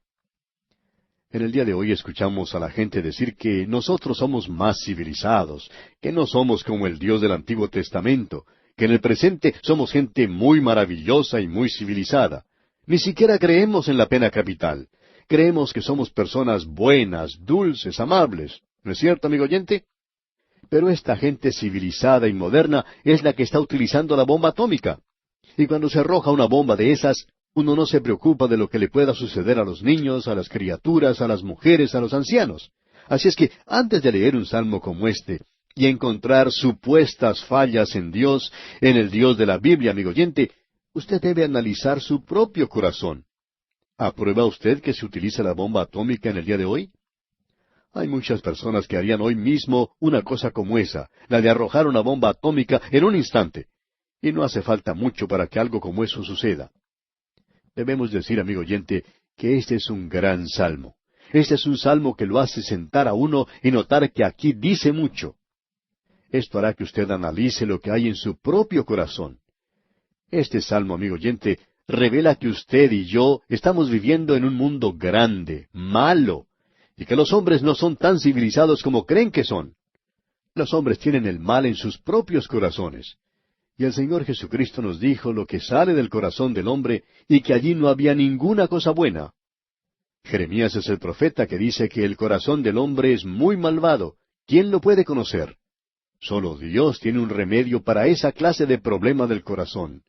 En el día de hoy escuchamos a la gente decir que nosotros somos más civilizados, que no somos como el Dios del Antiguo Testamento, que en el presente somos gente muy maravillosa y muy civilizada. Ni siquiera creemos en la pena capital. Creemos que somos personas buenas, dulces, amables. ¿No es cierto, amigo oyente? Pero esta gente civilizada y moderna es la que está utilizando la bomba atómica. Y cuando se arroja una bomba de esas, uno no se preocupa de lo que le pueda suceder a los niños, a las criaturas, a las mujeres, a los ancianos. Así es que antes de leer un salmo como este y encontrar supuestas fallas en Dios, en el Dios de la Biblia, amigo oyente, usted debe analizar su propio corazón. ¿Aprueba usted que se utilice la bomba atómica en el día de hoy? Hay muchas personas que harían hoy mismo una cosa como esa, la de arrojar una bomba atómica en un instante. Y no hace falta mucho para que algo como eso suceda. Debemos decir, amigo oyente, que este es un gran salmo. Este es un salmo que lo hace sentar a uno y notar que aquí dice mucho. Esto hará que usted analice lo que hay en su propio corazón. Este salmo, amigo oyente, revela que usted y yo estamos viviendo en un mundo grande, malo, y que los hombres no son tan civilizados como creen que son. Los hombres tienen el mal en sus propios corazones. Y el Señor Jesucristo nos dijo lo que sale del corazón del hombre y que allí no había ninguna cosa buena. Jeremías es el profeta que dice que el corazón del hombre es muy malvado. ¿Quién lo puede conocer? Solo Dios tiene un remedio para esa clase de problema del corazón.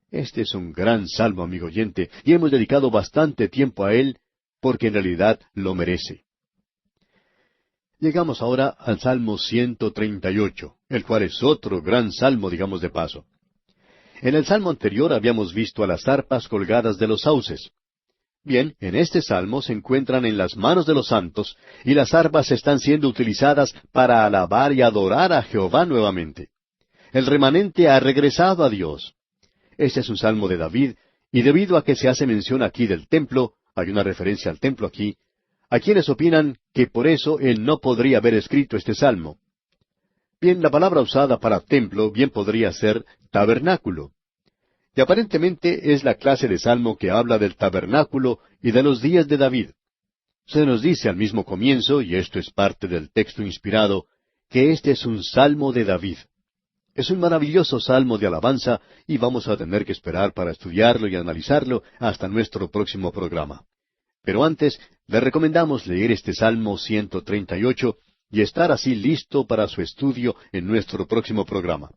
Este es un gran salmo, amigo oyente, y hemos dedicado bastante tiempo a él, porque en realidad lo merece. Llegamos ahora al Salmo 138, el cual es otro gran salmo, digamos de paso. En el salmo anterior habíamos visto a las arpas colgadas de los sauces. Bien, en este salmo se encuentran en las manos de los santos, y las arpas están siendo utilizadas para alabar y adorar a Jehová nuevamente. El remanente ha regresado a Dios. Este es un salmo de David, y debido a que se hace mención aquí del templo, hay una referencia al templo aquí, hay quienes opinan que por eso él no podría haber escrito este salmo. Bien, la palabra usada para templo bien podría ser tabernáculo. Y aparentemente es la clase de salmo que habla del tabernáculo y de los días de David. Se nos dice al mismo comienzo, y esto es parte del texto inspirado, que este es un salmo de David. Es un maravilloso salmo de alabanza y vamos a tener que esperar para estudiarlo y analizarlo hasta nuestro próximo programa. Pero antes, le recomendamos leer este Salmo 138 y estar así listo para su estudio en nuestro próximo programa.